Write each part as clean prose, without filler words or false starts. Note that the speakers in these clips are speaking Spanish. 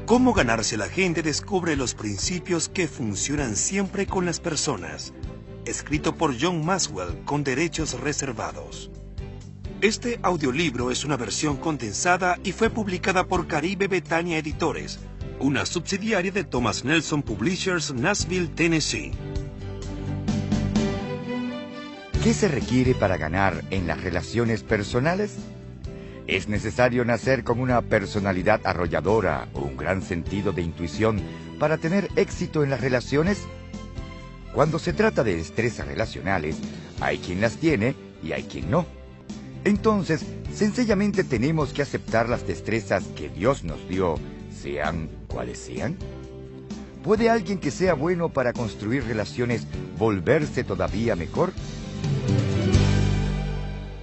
Cómo ganarse a la gente descubre los principios que funcionan siempre con las personas. Escrito por John Maxwell con derechos reservados. Este audiolibro es una versión condensada y fue publicada por Caribe Betania Editores, una subsidiaria de Thomas Nelson Publishers, Nashville, Tennessee. ¿Qué se requiere para ganar en las relaciones personales? ¿Es necesario nacer con una personalidad arrolladora o un gran sentido de intuición para tener éxito en las relaciones? Cuando se trata de destrezas relacionales, hay quien las tiene y hay quien no. Entonces, sencillamente tenemos que aceptar las destrezas que Dios nos dio, sean cuales sean. ¿Puede alguien que sea bueno para construir relaciones volverse todavía mejor?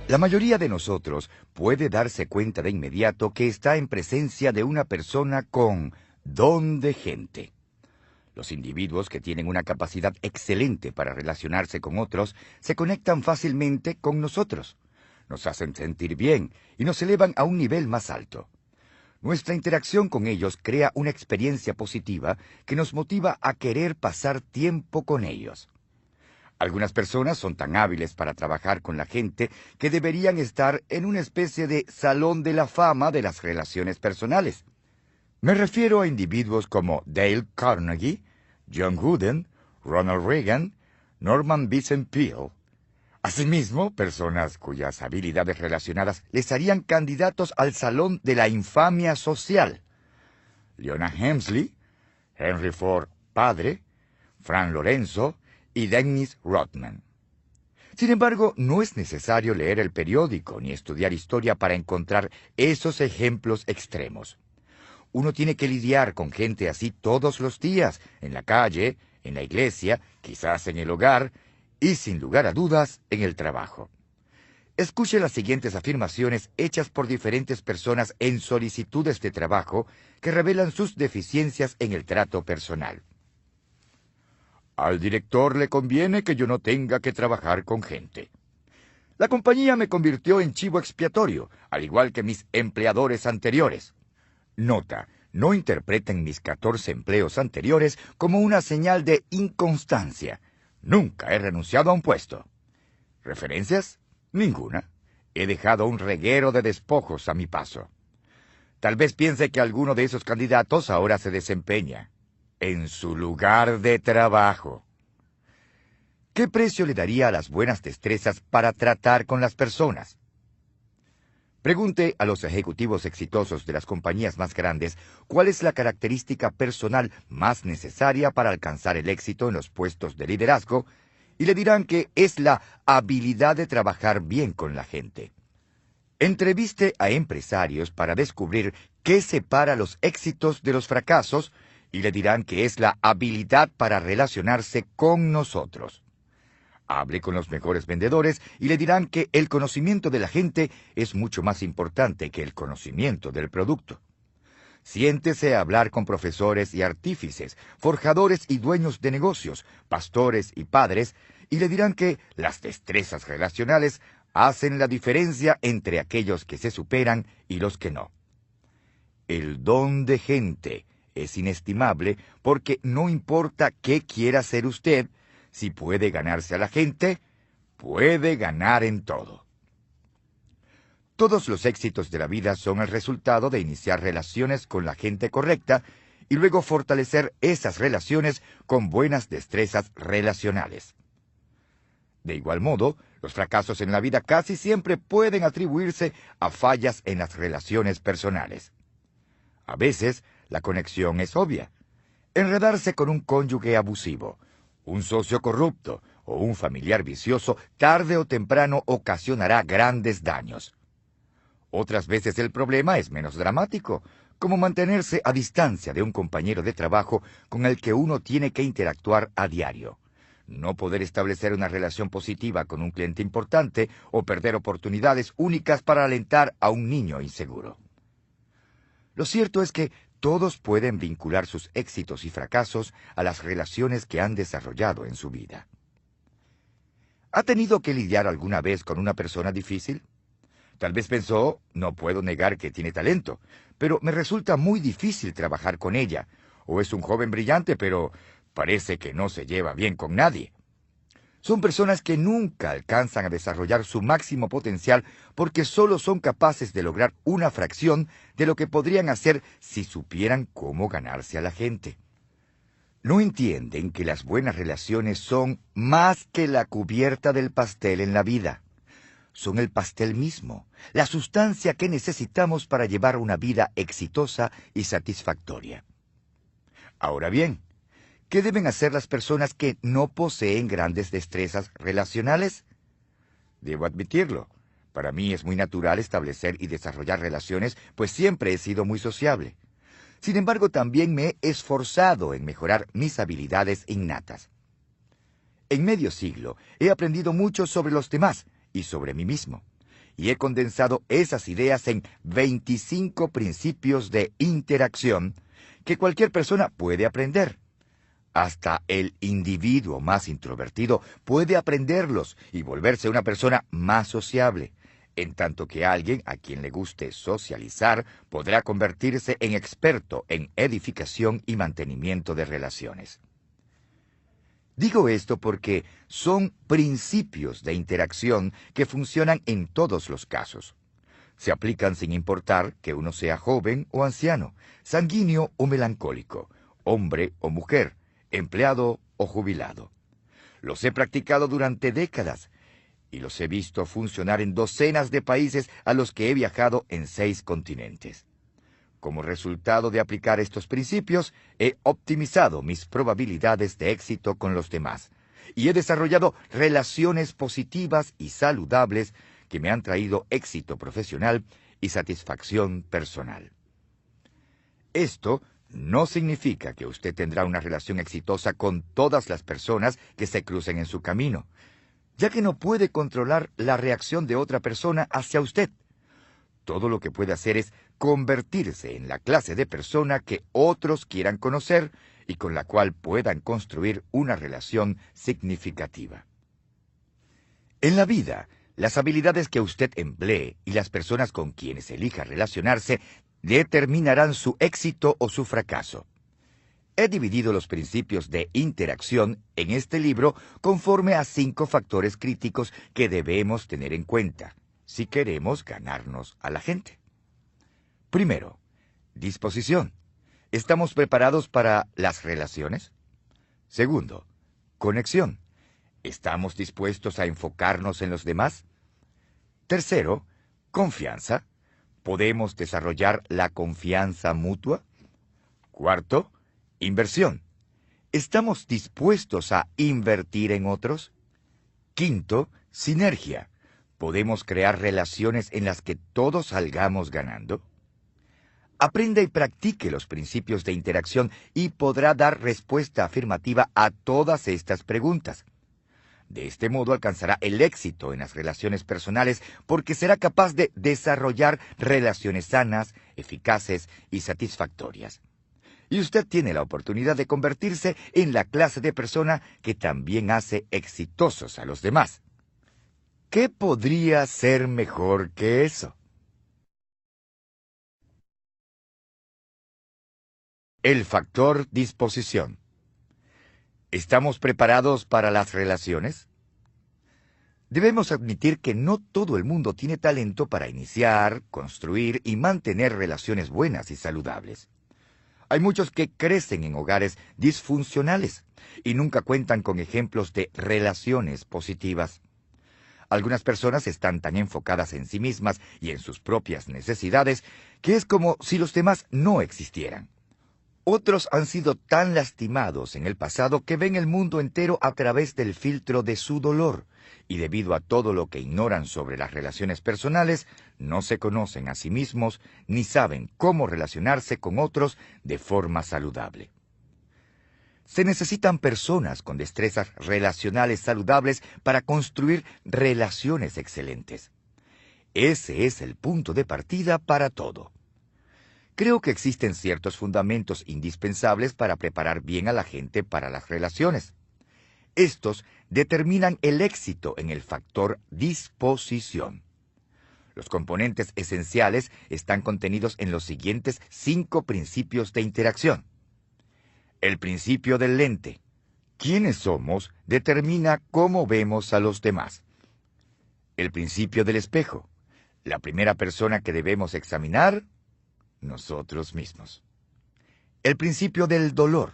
La mayoría de nosotros puede darse cuenta de inmediato que está en presencia de una persona con don de gente. Los individuos que tienen una capacidad excelente para relacionarse con otros se conectan fácilmente con nosotros, nos hacen sentir bien y nos elevan a un nivel más alto. Nuestra interacción con ellos crea una experiencia positiva que nos motiva a querer pasar tiempo con ellos. Algunas personas son tan hábiles para trabajar con la gente que deberían estar en una especie de salón de la fama de las relaciones personales. Me refiero a individuos como Dale Carnegie, John Wooden, Ronald Reagan, Norman Vincent Peale. Asimismo, personas cuyas habilidades relacionadas les harían candidatos al salón de la infamia social. Leona Helmsley, Henry Ford padre, Fran Lorenzo y Dennis Rodman. Sin embargo, no es necesario leer el periódico ni estudiar historia para encontrar esos ejemplos extremos. Uno tiene que lidiar con gente así todos los días, en la calle, en la iglesia, quizás en el hogar y, sin lugar a dudas, en el trabajo. Escuche las siguientes afirmaciones hechas por diferentes personas en solicitudes de trabajo que revelan sus deficiencias en el trato personal. Al director le conviene que yo no tenga que trabajar con gente. La compañía me convirtió en chivo expiatorio, al igual que mis empleadores anteriores. Nota, no interpreten mis 14 empleos anteriores como una señal de inconstancia. Nunca he renunciado a un puesto. ¿Referencias? Ninguna. He dejado un reguero de despojos a mi paso. Tal vez piense que alguno de esos candidatos ahora se desempeña en su lugar de trabajo. ¿Qué precio le daría a las buenas destrezas para tratar con las personas? Pregunte a los ejecutivos exitosos de las compañías más grandes cuál es la característica personal más necesaria para alcanzar el éxito en los puestos de liderazgo, y le dirán que es la habilidad de trabajar bien con la gente. Entreviste a empresarios para descubrir qué separa los éxitos de los fracasos, y le dirán que es la habilidad para relacionarse con nosotros. Hable con los mejores vendedores y le dirán que el conocimiento de la gente es mucho más importante que el conocimiento del producto. Siéntese a hablar con profesores y artífices, forjadores y dueños de negocios, pastores y padres, y le dirán que las destrezas relacionales hacen la diferencia entre aquellos que se superan y los que no. El don de gente es inestimable porque no importa qué quiera hacer usted, si puede ganarse a la gente, puede ganar en todo. Todos los éxitos de la vida son el resultado de iniciar relaciones con la gente correcta y luego fortalecer esas relaciones con buenas destrezas relacionales. De igual modo, los fracasos en la vida casi siempre pueden atribuirse a fallas en las relaciones personales. A veces, la conexión es obvia. Enredarse con un cónyuge abusivo, un socio corrupto o un familiar vicioso tarde o temprano ocasionará grandes daños. Otras veces el problema es menos dramático, como mantenerse a distancia de un compañero de trabajo con el que uno tiene que interactuar a diario, no poder establecer una relación positiva con un cliente importante o perder oportunidades únicas para alentar a un niño inseguro. Lo cierto es que todos pueden vincular sus éxitos y fracasos a las relaciones que han desarrollado en su vida. ¿Ha tenido que lidiar alguna vez con una persona difícil? Tal vez pensó, no puedo negar que tiene talento, pero me resulta muy difícil trabajar con ella. O es un joven brillante, pero parece que no se lleva bien con nadie. Son personas que nunca alcanzan a desarrollar su máximo potencial porque solo son capaces de lograr una fracción de lo que podrían hacer si supieran cómo ganarse a la gente. No entienden que las buenas relaciones son más que la cubierta del pastel en la vida. Son el pastel mismo, la sustancia que necesitamos para llevar una vida exitosa y satisfactoria. Ahora bien, ¿qué deben hacer las personas que no poseen grandes destrezas relacionales? Debo admitirlo, para mí es muy natural establecer y desarrollar relaciones, pues siempre he sido muy sociable. Sin embargo, también me he esforzado en mejorar mis habilidades innatas. En medio siglo he aprendido mucho sobre los demás y sobre mí mismo, y he condensado esas ideas en 25 principios de interacción que cualquier persona puede aprender. Hasta el individuo más introvertido puede aprenderlos y volverse una persona más sociable, en tanto que alguien a quien le guste socializar podrá convertirse en experto en edificación y mantenimiento de relaciones. Digo esto porque son principios de interacción que funcionan en todos los casos. Se aplican sin importar que uno sea joven o anciano, sanguíneo o melancólico, hombre o mujer, empleado o jubilado. Los he practicado durante décadas y los he visto funcionar en docenas de países a los que he viajado en 6 continentes. Como resultado de aplicar estos principios, he optimizado mis probabilidades de éxito con los demás y he desarrollado relaciones positivas y saludables que me han traído éxito profesional y satisfacción personal. Esto no significa que usted tendrá una relación exitosa con todas las personas que se crucen en su camino, ya que no puede controlar la reacción de otra persona hacia usted. Todo lo que puede hacer es convertirse en la clase de persona que otros quieran conocer y con la cual puedan construir una relación significativa. En la vida, las habilidades que usted emplee y las personas con quienes elija relacionarse determinarán su éxito o su fracaso. He dividido los principios de interacción en este libro conforme a 5 factores críticos que debemos tener en cuenta si queremos ganarnos a la gente. Primero, disposición. ¿Estamos preparados para las relaciones? Segundo, conexión. ¿Estamos dispuestos a enfocarnos en los demás? Tercero, confianza. ¿Podemos desarrollar la confianza mutua? Cuarto, inversión. ¿Estamos dispuestos a invertir en otros? Quinto, sinergia. ¿Podemos crear relaciones en las que todos salgamos ganando? Aprenda y practique los principios de interacción y podrá dar respuesta afirmativa a todas estas preguntas. De este modo alcanzará el éxito en las relaciones personales porque será capaz de desarrollar relaciones sanas, eficaces y satisfactorias. Y usted tiene la oportunidad de convertirse en la clase de persona que también hace exitosos a los demás. ¿Qué podría ser mejor que eso? El factor disposición. ¿Estamos preparados para las relaciones? Debemos admitir que no todo el mundo tiene talento para iniciar, construir y mantener relaciones buenas y saludables. Hay muchos que crecen en hogares disfuncionales y nunca cuentan con ejemplos de relaciones positivas. Algunas personas están tan enfocadas en sí mismas y en sus propias necesidades que es como si los demás no existieran. Otros han sido tan lastimados en el pasado que ven el mundo entero a través del filtro de su dolor, y debido a todo lo que ignoran sobre las relaciones personales, no se conocen a sí mismos ni saben cómo relacionarse con otros de forma saludable. Se necesitan personas con destrezas relacionales saludables para construir relaciones excelentes. Ese es el punto de partida para todo. Creo que existen ciertos fundamentos indispensables para preparar bien a la gente para las relaciones. Estos determinan el éxito en el factor disposición. Los componentes esenciales están contenidos en los siguientes 5 principios de interacción. El principio del lente. ¿Quiénes somos? Determina cómo vemos a los demás. El principio del espejo. La primera persona que debemos examinar, nosotros mismos. El principio del dolor.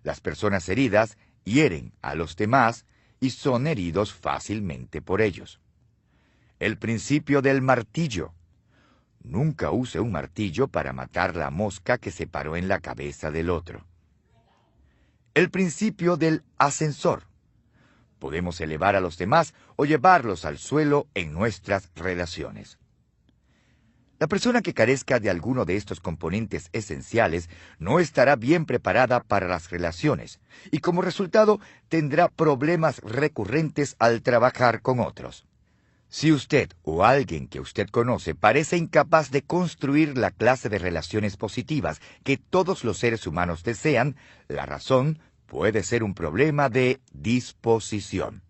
Las personas heridas hieren a los demás y son heridos fácilmente por ellos. El principio del martillo. Nunca use un martillo para matar la mosca que se paró en la cabeza del otro. El principio del ascensor. Podemos elevar a los demás o llevarlos al suelo en nuestras relaciones. La persona que carezca de alguno de estos componentes esenciales no estará bien preparada para las relaciones y como resultado tendrá problemas recurrentes al trabajar con otros. Si usted o alguien que usted conoce parece incapaz de construir la clase de relaciones positivas que todos los seres humanos desean, la razón puede ser un problema de disposición.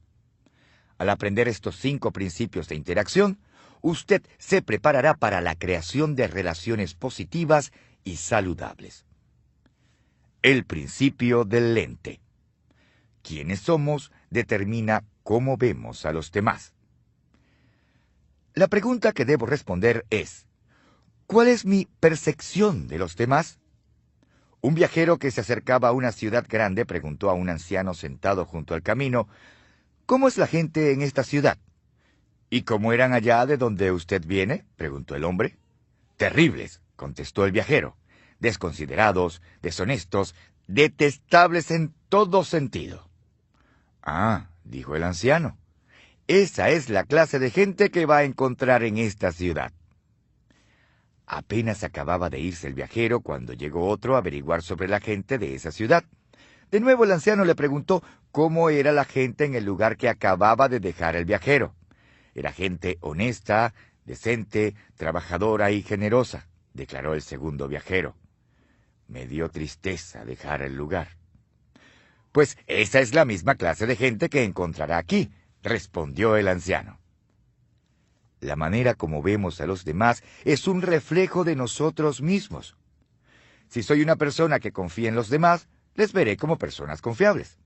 Al aprender estos 5 principios de interacción, usted se preparará para la creación de relaciones positivas y saludables. El principio del lente. Quiénes somos determina cómo vemos a los demás. La pregunta que debo responder es, ¿cuál es mi percepción de los demás? Un viajero que se acercaba a una ciudad grande preguntó a un anciano sentado junto al camino, ¿cómo es la gente en esta ciudad? ¿Y cómo eran allá de donde usted viene?, preguntó el hombre. Terribles, contestó el viajero, desconsiderados, deshonestos, detestables en todo sentido. Ah, dijo el anciano, esa es la clase de gente que va a encontrar en esta ciudad. Apenas acababa de irse el viajero cuando llegó otro a averiguar sobre la gente de esa ciudad. De nuevo el anciano le preguntó cómo era la gente en el lugar que acababa de dejar el viajero. Era gente honesta, decente, trabajadora y generosa, declaró el segundo viajero. Me dio tristeza dejar el lugar. Pues esa es la misma clase de gente que encontrará aquí, respondió el anciano. La manera como vemos a los demás es un reflejo de nosotros mismos. Si soy una persona que confía en los demás, les veré como personas confiables.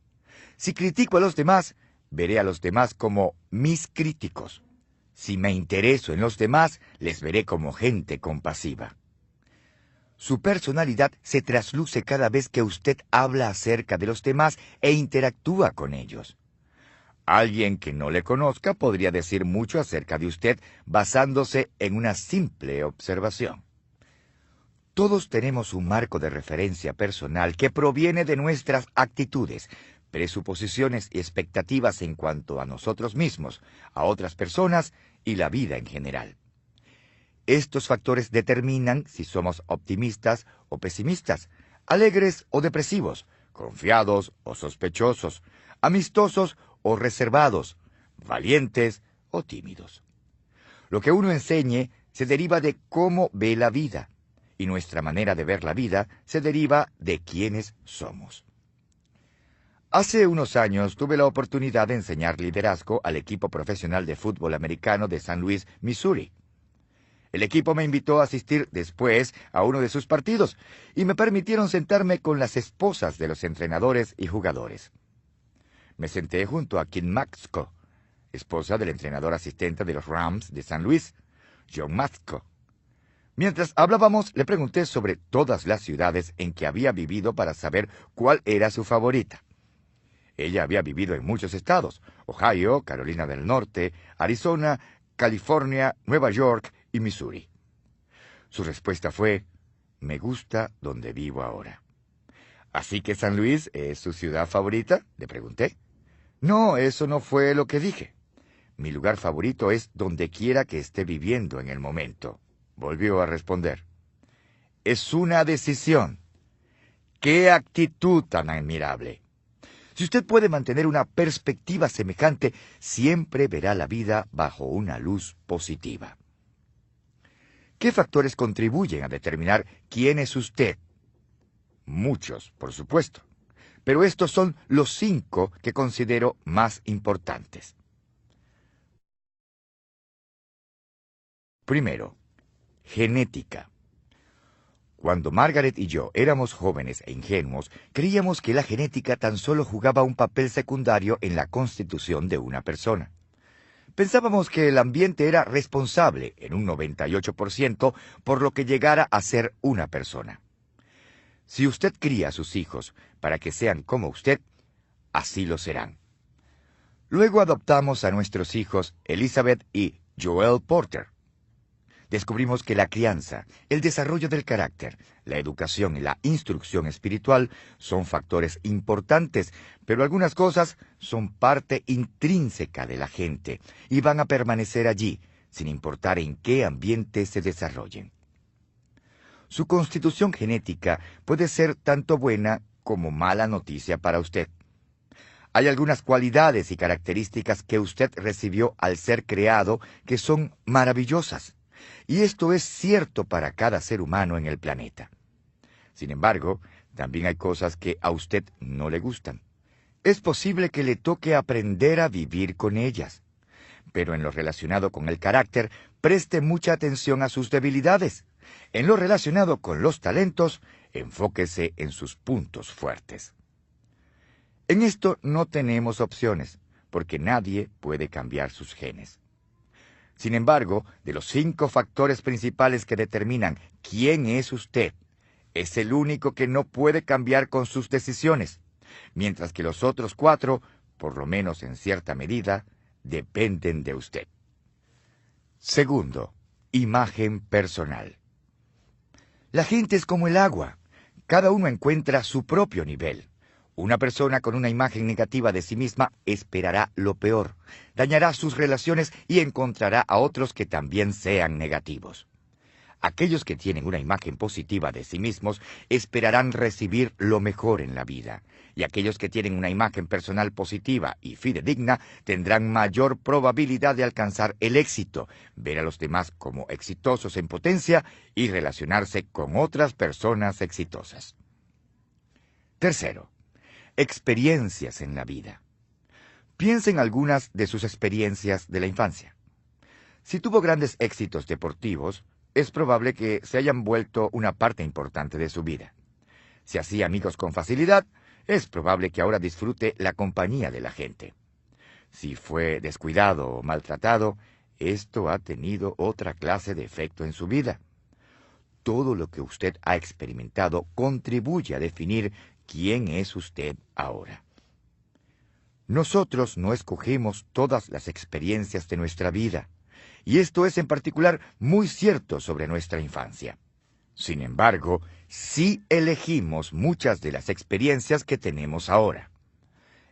Si critico a los demás, veré a los demás como mis críticos. Si me intereso en los demás, les veré como gente compasiva. Su personalidad se trasluce cada vez que usted habla acerca de los demás e interactúa con ellos. Alguien que no le conozca podría decir mucho acerca de usted basándose en una simple observación. Todos tenemos un marco de referencia personal que proviene de nuestras actitudes, presuposiciones y expectativas en cuanto a nosotros mismos, a otras personas y la vida en general. Estos factores determinan si somos optimistas o pesimistas, alegres o depresivos, confiados o sospechosos, amistosos o reservados, valientes o tímidos. Lo que uno enseñe se deriva de cómo ve la vida, y nuestra manera de ver la vida se deriva de quiénes somos. Hace unos años tuve la oportunidad de enseñar liderazgo al equipo profesional de fútbol americano de San Luis, Missouri. El equipo me invitó a asistir después a uno de sus partidos y me permitieron sentarme con las esposas de los entrenadores y jugadores. Me senté junto a Kim Maxco, esposa del entrenador asistente de los Rams de San Luis, John Maxco. Mientras hablábamos, le pregunté sobre todas las ciudades en que había vivido para saber cuál era su favorita. Ella había vivido en muchos estados: Ohio, Carolina del Norte, Arizona, California, Nueva York y Missouri. Su respuesta fue: me gusta donde vivo ahora. ¿Así que San Luis es su ciudad favorita?, le pregunté. No, eso no fue lo que dije. Mi lugar favorito es donde quiera que esté viviendo en el momento, volvió a responder. Es una decisión. ¡Qué actitud tan admirable! Si usted puede mantener una perspectiva semejante, siempre verá la vida bajo una luz positiva. ¿Qué factores contribuyen a determinar quién es usted? Muchos, por supuesto, pero estos son los 5 que considero más importantes. Primero, genética. Cuando Margaret y yo éramos jóvenes e ingenuos, creíamos que la genética tan solo jugaba un papel secundario en la constitución de una persona. Pensábamos que el ambiente era responsable, en un 98%, por lo que llegara a ser una persona. Si usted cría a sus hijos para que sean como usted, así lo serán. Luego adoptamos a nuestros hijos Elizabeth y Joel Porter. Descubrimos que la crianza, el desarrollo del carácter, la educación y la instrucción espiritual son factores importantes, pero algunas cosas son parte intrínseca de la gente y van a permanecer allí, sin importar en qué ambiente se desarrollen. Su constitución genética puede ser tanto buena como mala noticia para usted. Hay algunas cualidades y características que usted recibió al ser creado que son maravillosas. Y esto es cierto para cada ser humano en el planeta. Sin embargo, también hay cosas que a usted no le gustan. Es posible que le toque aprender a vivir con ellas. Pero en lo relacionado con el carácter, preste mucha atención a sus debilidades. En lo relacionado con los talentos, enfóquese en sus puntos fuertes. En esto no tenemos opciones, porque nadie puede cambiar sus genes. Sin embargo, de los 5 factores principales que determinan quién es usted, es el único que no puede cambiar con sus decisiones, mientras que los otros 4, por lo menos en cierta medida, dependen de usted. Segundo, imagen personal. La gente es como el agua. Cada uno encuentra su propio nivel. Una persona con una imagen negativa de sí misma esperará lo peor, dañará sus relaciones y encontrará a otros que también sean negativos. Aquellos que tienen una imagen positiva de sí mismos esperarán recibir lo mejor en la vida, y aquellos que tienen una imagen personal positiva y fidedigna tendrán mayor probabilidad de alcanzar el éxito, ver a los demás como exitosos en potencia y relacionarse con otras personas exitosas. Tercero, experiencias en la vida. Piensa en algunas de sus experiencias de la infancia. Si tuvo grandes éxitos deportivos, es probable que se hayan vuelto una parte importante de su vida. Si hacía amigos con facilidad, es probable que ahora disfrute la compañía de la gente. Si fue descuidado o maltratado, esto ha tenido otra clase de efecto en su vida. Todo lo que usted ha experimentado contribuye a definir quién es usted ahora. Nosotros no escogemos todas las experiencias de nuestra vida, y esto es en particular muy cierto sobre nuestra infancia. Sin embargo, sí elegimos muchas de las experiencias que tenemos ahora.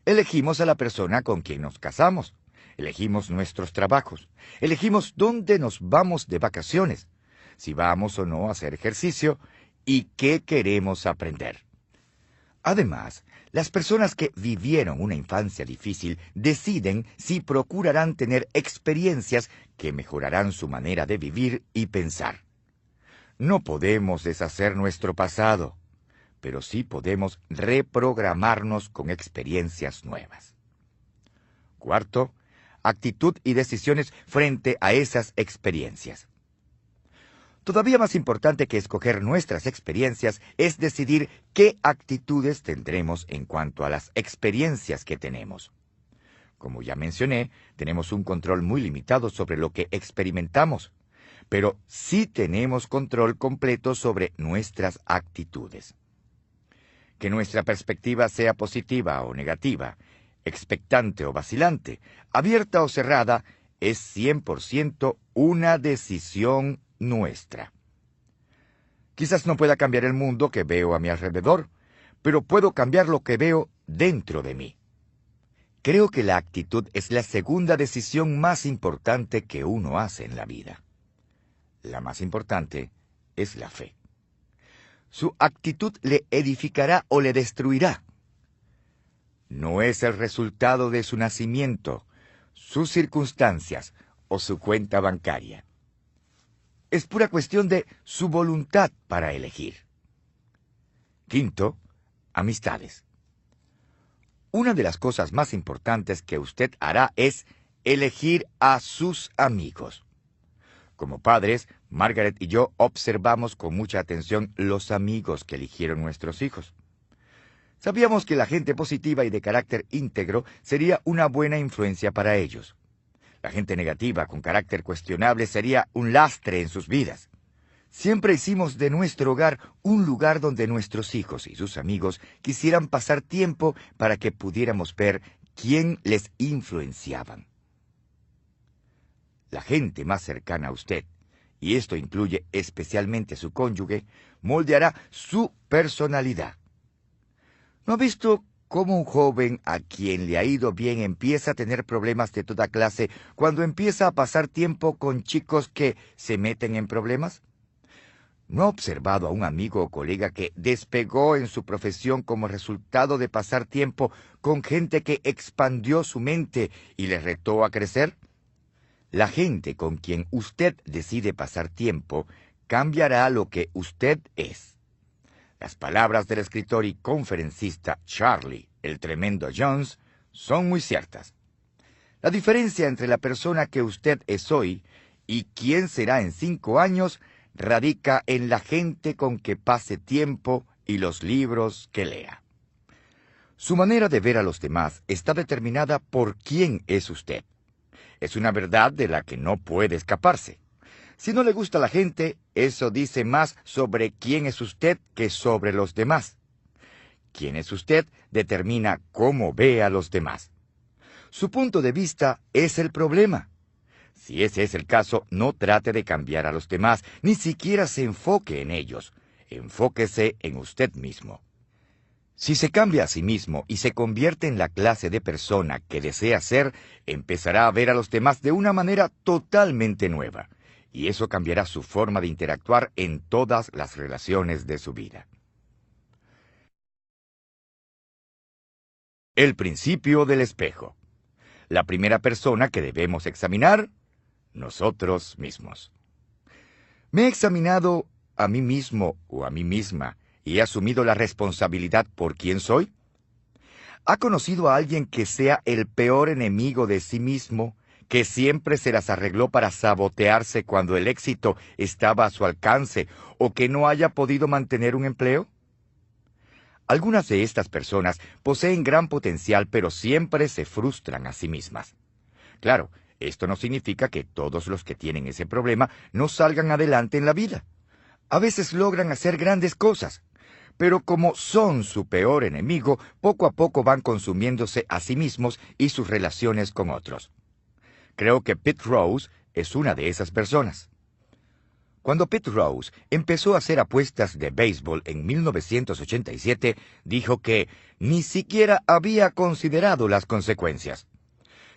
Elegimos a la persona con quien nos casamos, elegimos nuestros trabajos, elegimos dónde nos vamos de vacaciones, si vamos o no a hacer ejercicio, y qué queremos aprender. Además, las personas que vivieron una infancia difícil deciden si procurarán tener experiencias que mejorarán su manera de vivir y pensar. No podemos deshacer nuestro pasado, pero sí podemos reprogramarnos con experiencias nuevas. Cuarto, actitud y decisiones frente a esas experiencias. Todavía más importante que escoger nuestras experiencias es decidir qué actitudes tendremos en cuanto a las experiencias que tenemos. Como ya mencioné, tenemos un control muy limitado sobre lo que experimentamos, pero sí tenemos control completo sobre nuestras actitudes. Que nuestra perspectiva sea positiva o negativa, expectante o vacilante, abierta o cerrada, es 100% una decisión nuestra. Quizás no pueda cambiar el mundo que veo a mi alrededor, pero puedo cambiar lo que veo dentro de mí. Creo que la actitud es la segunda decisión más importante que uno hace en la vida. La más importante es la fe. Su actitud le edificará o le destruirá. No es el resultado de su nacimiento, sus circunstancias o su cuenta bancaria. Es pura cuestión de su voluntad para elegir. Quinto, amistades. Una de las cosas más importantes que usted hará es elegir a sus amigos. Como padres, Margaret y yo observamos con mucha atención los amigos que eligieron nuestros hijos. Sabíamos que la gente positiva y de carácter íntegro sería una buena influencia para ellos. La gente negativa, con carácter cuestionable, sería un lastre en sus vidas. Siempre hicimos de nuestro hogar un lugar donde nuestros hijos y sus amigos quisieran pasar tiempo para que pudiéramos ver quién les influenciaban. La gente más cercana a usted, y esto incluye especialmente su cónyuge, moldeará su personalidad. ¿No ha visto cómo un joven a quien le ha ido bien empieza a tener problemas de toda clase cuando empieza a pasar tiempo con chicos que se meten en problemas? ¿No ha observado a un amigo o colega que despegó en su profesión como resultado de pasar tiempo con gente que expandió su mente y le retó a crecer? La gente con quien usted decide pasar tiempo cambiará lo que usted es. Las palabras del escritor y conferencista Charlie, el tremendo Jones, son muy ciertas. La diferencia entre la persona que usted es hoy y quién será en 5 años radica en la gente con que pase tiempo y los libros que lea. Su manera de ver a los demás está determinada por quién es usted. Es una verdad de la que no puede escaparse. Si no le gusta a la gente, eso dice más sobre quién es usted que sobre los demás. Quién es usted determina cómo ve a los demás. Su punto de vista es el problema. Si ese es el caso, no trate de cambiar a los demás, ni siquiera se enfoque en ellos. Enfóquese en usted mismo. Si se cambia a sí mismo y se convierte en la clase de persona que desea ser, empezará a ver a los demás de una manera totalmente nueva, y eso cambiará su forma de interactuar en todas las relaciones de su vida. El principio del espejo. La primera persona que debemos examinar, nosotros mismos. ¿Me he examinado a mí mismo o a mí misma y he asumido la responsabilidad por quién soy? ¿Ha conocido a alguien que sea el peor enemigo de sí mismo, que siempre se las arregló para sabotearse cuando el éxito estaba a su alcance o que no haya podido mantener un empleo? Algunas de estas personas poseen gran potencial, pero siempre se frustran a sí mismas. Claro, esto no significa que todos los que tienen ese problema no salgan adelante en la vida. A veces logran hacer grandes cosas, pero como son su peor enemigo, poco a poco van consumiéndose a sí mismos y sus relaciones con otros. Creo que Pete Rose es una de esas personas. Cuando Pete Rose empezó a hacer apuestas de béisbol en 1987, dijo que ni siquiera había considerado las consecuencias.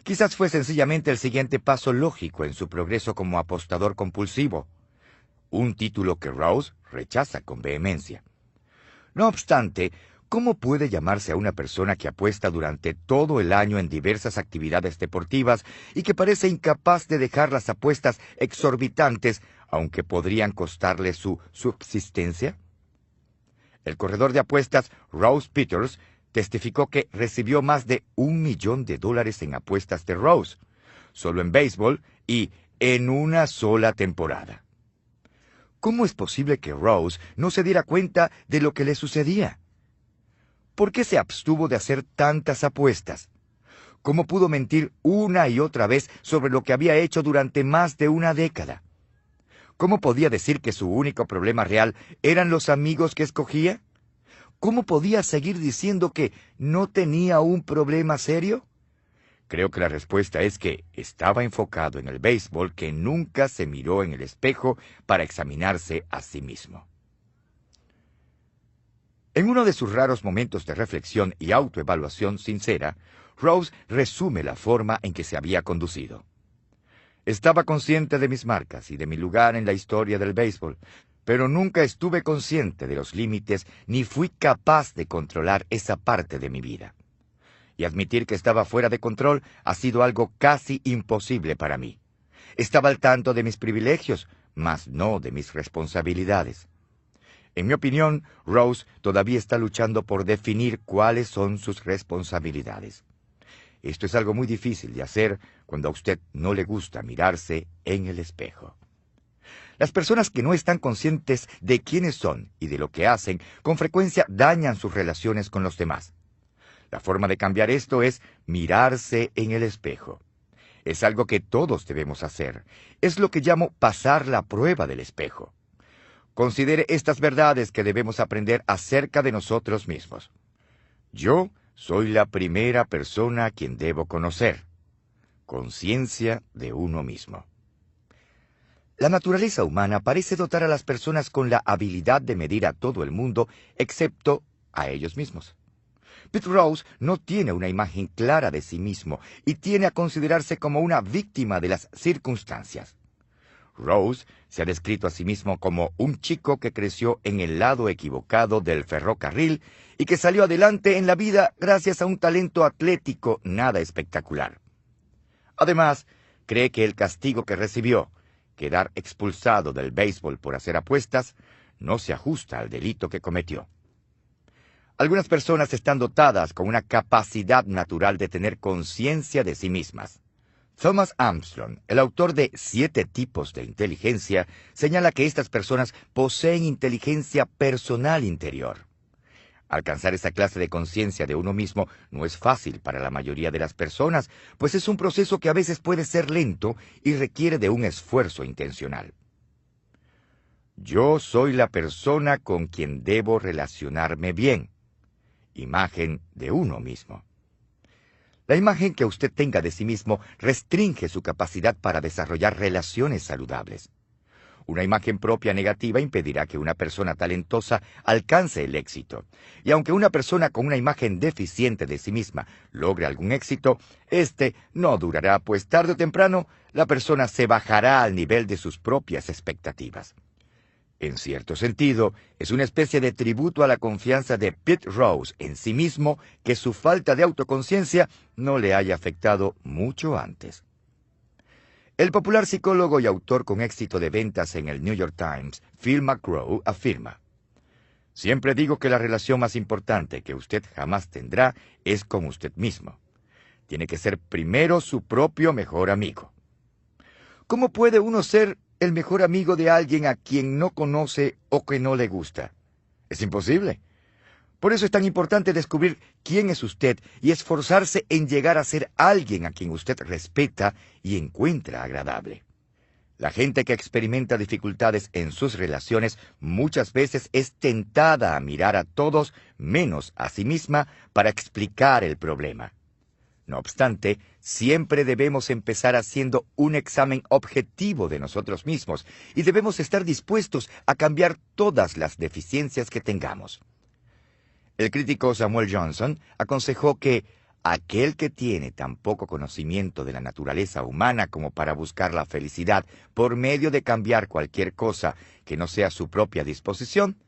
Quizás fue sencillamente el siguiente paso lógico en su progreso como apostador compulsivo, un título que Rose rechaza con vehemencia. No obstante, ¿cómo puede llamarse a una persona que apuesta durante todo el año en diversas actividades deportivas y que parece incapaz de dejar las apuestas exorbitantes, aunque podrían costarle su subsistencia? El corredor de apuestas Rose Peters testificó que recibió más de $1 millón en apuestas de Rose, solo en béisbol y en una sola temporada. ¿Cómo es posible que Rose no se diera cuenta de lo que le sucedía? ¿Por qué se abstuvo de hacer tantas apuestas? ¿Cómo pudo mentir una y otra vez sobre lo que había hecho durante más de una década? ¿Cómo podía decir que su único problema real eran los amigos que escogía? ¿Cómo podía seguir diciendo que no tenía un problema serio? Creo que la respuesta es que estaba enfocado en el béisbol, que nunca se miró en el espejo para examinarse a sí mismo. En uno de sus raros momentos de reflexión y autoevaluación sincera, Rose resume la forma en que se había conducido. Estaba consciente de mis marcas y de mi lugar en la historia del béisbol, pero nunca estuve consciente de los límites ni fui capaz de controlar esa parte de mi vida. Y admitir que estaba fuera de control ha sido algo casi imposible para mí. Estaba al tanto de mis privilegios, mas no de mis responsabilidades. En mi opinión, Rose todavía está luchando por definir cuáles son sus responsabilidades. Esto es algo muy difícil de hacer cuando a usted no le gusta mirarse en el espejo. Las personas que no están conscientes de quiénes son y de lo que hacen, con frecuencia dañan sus relaciones con los demás. La forma de cambiar esto es mirarse en el espejo. Es algo que todos debemos hacer. Es lo que llamo pasar la prueba del espejo. Considere estas verdades que debemos aprender acerca de nosotros mismos. Yo soy la primera persona a quien debo conocer. Conciencia de uno mismo. La naturaleza humana parece dotar a las personas con la habilidad de medir a todo el mundo, excepto a ellos mismos. Pete Rose no tiene una imagen clara de sí mismo y tiene a considerarse como una víctima de las circunstancias. Rose se ha descrito a sí mismo como un chico que creció en el lado equivocado del ferrocarril y que salió adelante en la vida gracias a un talento atlético nada espectacular. Además, cree que el castigo que recibió, quedar expulsado del béisbol por hacer apuestas, no se ajusta al delito que cometió. Algunas personas están dotadas con una capacidad natural de tener conciencia de sí mismas. Thomas Armstrong, el autor de 7 tipos de inteligencia, señala que estas personas poseen inteligencia personal interior. Alcanzar esa clase de conciencia de uno mismo no es fácil para la mayoría de las personas, pues es un proceso que a veces puede ser lento y requiere de un esfuerzo intencional. Yo soy la persona con quien debo relacionarme bien. Imagen de uno mismo. La imagen que usted tenga de sí mismo restringe su capacidad para desarrollar relaciones saludables. Una imagen propia negativa impedirá que una persona talentosa alcance el éxito. Y aunque una persona con una imagen deficiente de sí misma logre algún éxito, este no durará, pues tarde o temprano la persona se bajará al nivel de sus propias expectativas. En cierto sentido, es una especie de tributo a la confianza de Pete Rose en sí mismo que su falta de autoconciencia no le haya afectado mucho antes. El popular psicólogo y autor con éxito de ventas en el New York Times, Phil McGraw, afirma: «Siempre digo que la relación más importante que usted jamás tendrá es con usted mismo. Tiene que ser primero su propio mejor amigo». ¿Cómo puede uno ser el mejor amigo de alguien a quien no conoce o que no le gusta? Es imposible. Por eso es tan importante descubrir quién es usted y esforzarse en llegar a ser alguien a quien usted respeta y encuentra agradable. La gente que experimenta dificultades en sus relaciones muchas veces es tentada a mirar a todos menos a sí misma para explicar el problema. No obstante, siempre debemos empezar haciendo un examen objetivo de nosotros mismos y debemos estar dispuestos a cambiar todas las deficiencias que tengamos. El crítico Samuel Johnson aconsejó que aquel que tiene tan poco conocimiento de la naturaleza humana como para buscar la felicidad por medio de cambiar cualquier cosa que no sea su propia disposición,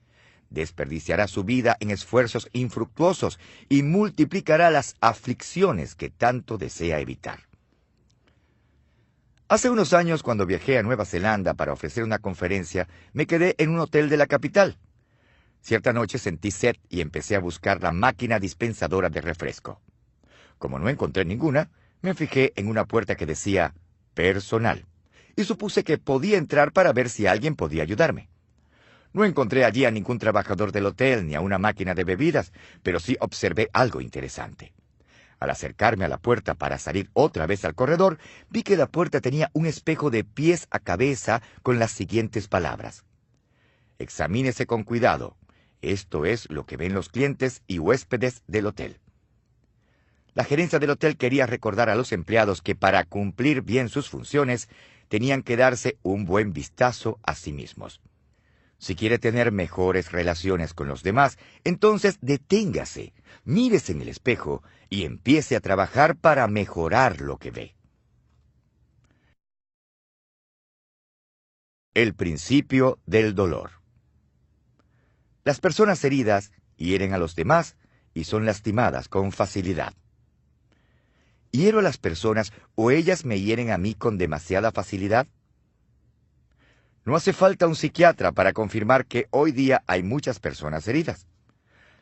desperdiciará su vida en esfuerzos infructuosos y multiplicará las aflicciones que tanto desea evitar. Hace unos años, cuando viajé a Nueva Zelanda para ofrecer una conferencia, me quedé en un hotel de la capital. Cierta noche sentí sed y empecé a buscar la máquina dispensadora de refresco. Como no encontré ninguna, me fijé en una puerta que decía «personal» y supuse que podía entrar para ver si alguien podía ayudarme. No encontré allí a ningún trabajador del hotel ni a una máquina de bebidas, pero sí observé algo interesante. Al acercarme a la puerta para salir otra vez al corredor, vi que la puerta tenía un espejo de pies a cabeza con las siguientes palabras: «Examínese con cuidado. Esto es lo que ven los clientes y huéspedes del hotel». La gerencia del hotel quería recordar a los empleados que para cumplir bien sus funciones tenían que darse un buen vistazo a sí mismos. Si quiere tener mejores relaciones con los demás, entonces deténgase, mírese en el espejo y empiece a trabajar para mejorar lo que ve. El principio del dolor. Las personas heridas hieren a los demás y son lastimadas con facilidad. ¿Hiero a las personas o ellas me hieren a mí con demasiada facilidad? No hace falta un psiquiatra para confirmar que hoy día hay muchas personas heridas.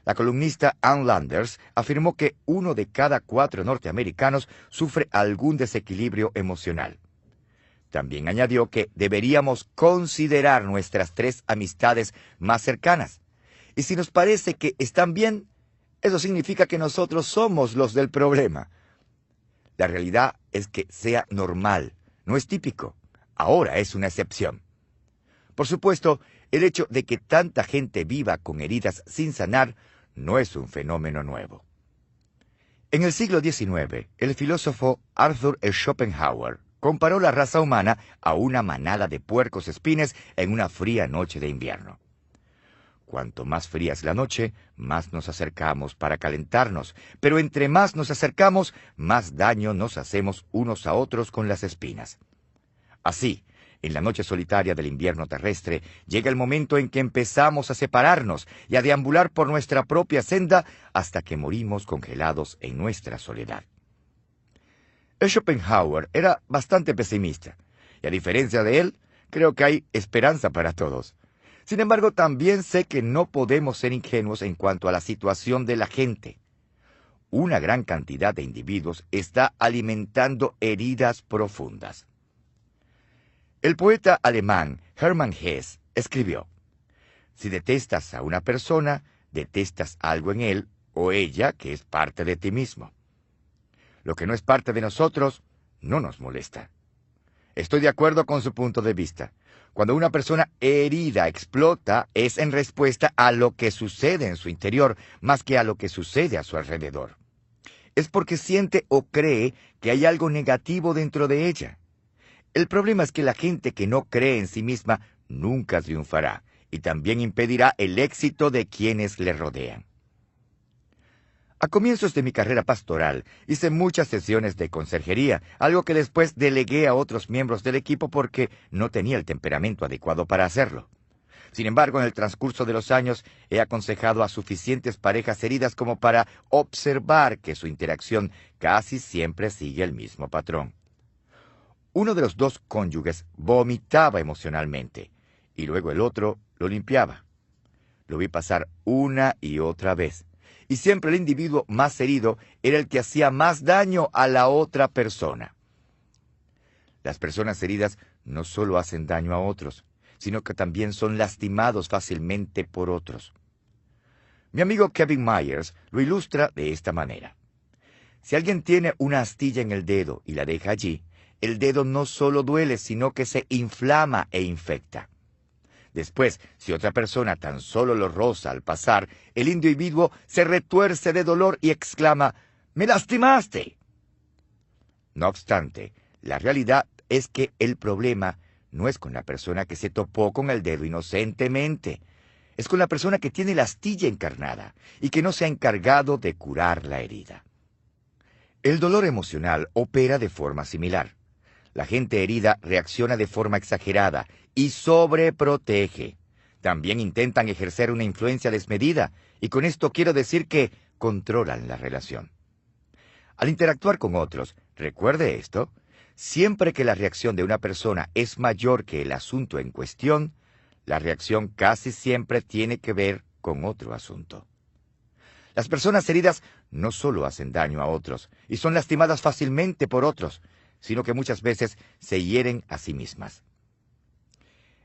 La columnista Ann Landers afirmó que 1 de cada 4 norteamericanos sufre algún desequilibrio emocional. También añadió que deberíamos considerar nuestras 3 amistades más cercanas. Y si nos parece que están bien, eso significa que nosotros somos los del problema. La realidad es que sea normal, no es típico. Ahora es una excepción. Por supuesto, el hecho de que tanta gente viva con heridas sin sanar no es un fenómeno nuevo. En el siglo XIX, el filósofo Arthur Schopenhauer comparó la raza humana a una manada de puercos espines en una fría noche de invierno. Cuanto más fría es la noche, más nos acercamos para calentarnos, pero entre más nos acercamos, más daño nos hacemos unos a otros con las espinas. Así, en la noche solitaria del invierno terrestre, llega el momento en que empezamos a separarnos y a deambular por nuestra propia senda hasta que morimos congelados en nuestra soledad. Schopenhauer era bastante pesimista, y a diferencia de él, creo que hay esperanza para todos. Sin embargo, también sé que no podemos ser ingenuos en cuanto a la situación de la gente. Una gran cantidad de individuos está alimentando heridas profundas. El poeta alemán Hermann Hesse escribió: si detestas a una persona, detestas algo en él o ella que es parte de ti mismo. Lo que no es parte de nosotros no nos molesta. Estoy de acuerdo con su punto de vista. Cuando una persona herida explota, es en respuesta a lo que sucede en su interior, más que a lo que sucede a su alrededor. Es porque siente o cree que hay algo negativo dentro de ella. El problema es que la gente que no cree en sí misma nunca triunfará y también impedirá el éxito de quienes le rodean. A comienzos de mi carrera pastoral, hice muchas sesiones de conserjería, algo que después delegué a otros miembros del equipo porque no tenía el temperamento adecuado para hacerlo. Sin embargo, en el transcurso de los años, he aconsejado a suficientes parejas heridas como para observar que su interacción casi siempre sigue el mismo patrón. Uno de los 2 cónyuges vomitaba emocionalmente, y luego el otro lo limpiaba. Lo vi pasar una y otra vez. Y siempre el individuo más herido era el que hacía más daño a la otra persona. Las personas heridas no solo hacen daño a otros, sino que también son lastimados fácilmente por otros. Mi amigo Kevin Myers lo ilustra de esta manera. Si alguien tiene una astilla en el dedo y la deja allí, el dedo no solo duele, sino que se inflama e infecta. Después, si otra persona tan solo lo roza al pasar, el individuo se retuerce de dolor y exclama: ¡me lastimaste! No obstante, la realidad es que el problema no es con la persona que se topó con el dedo inocentemente. Es con la persona que tiene la astilla encarnada y que no se ha encargado de curar la herida. El dolor emocional opera de forma similar. La gente herida reacciona de forma exagerada y sobreprotege. También intentan ejercer una influencia desmedida, y con esto quiero decir que controlan la relación. Al interactuar con otros, recuerde esto: siempre que la reacción de una persona es mayor que el asunto en cuestión, la reacción casi siempre tiene que ver con otro asunto. Las personas heridas no solo hacen daño a otros y son lastimadas fácilmente por otros, sino que muchas veces se hieren a sí mismas.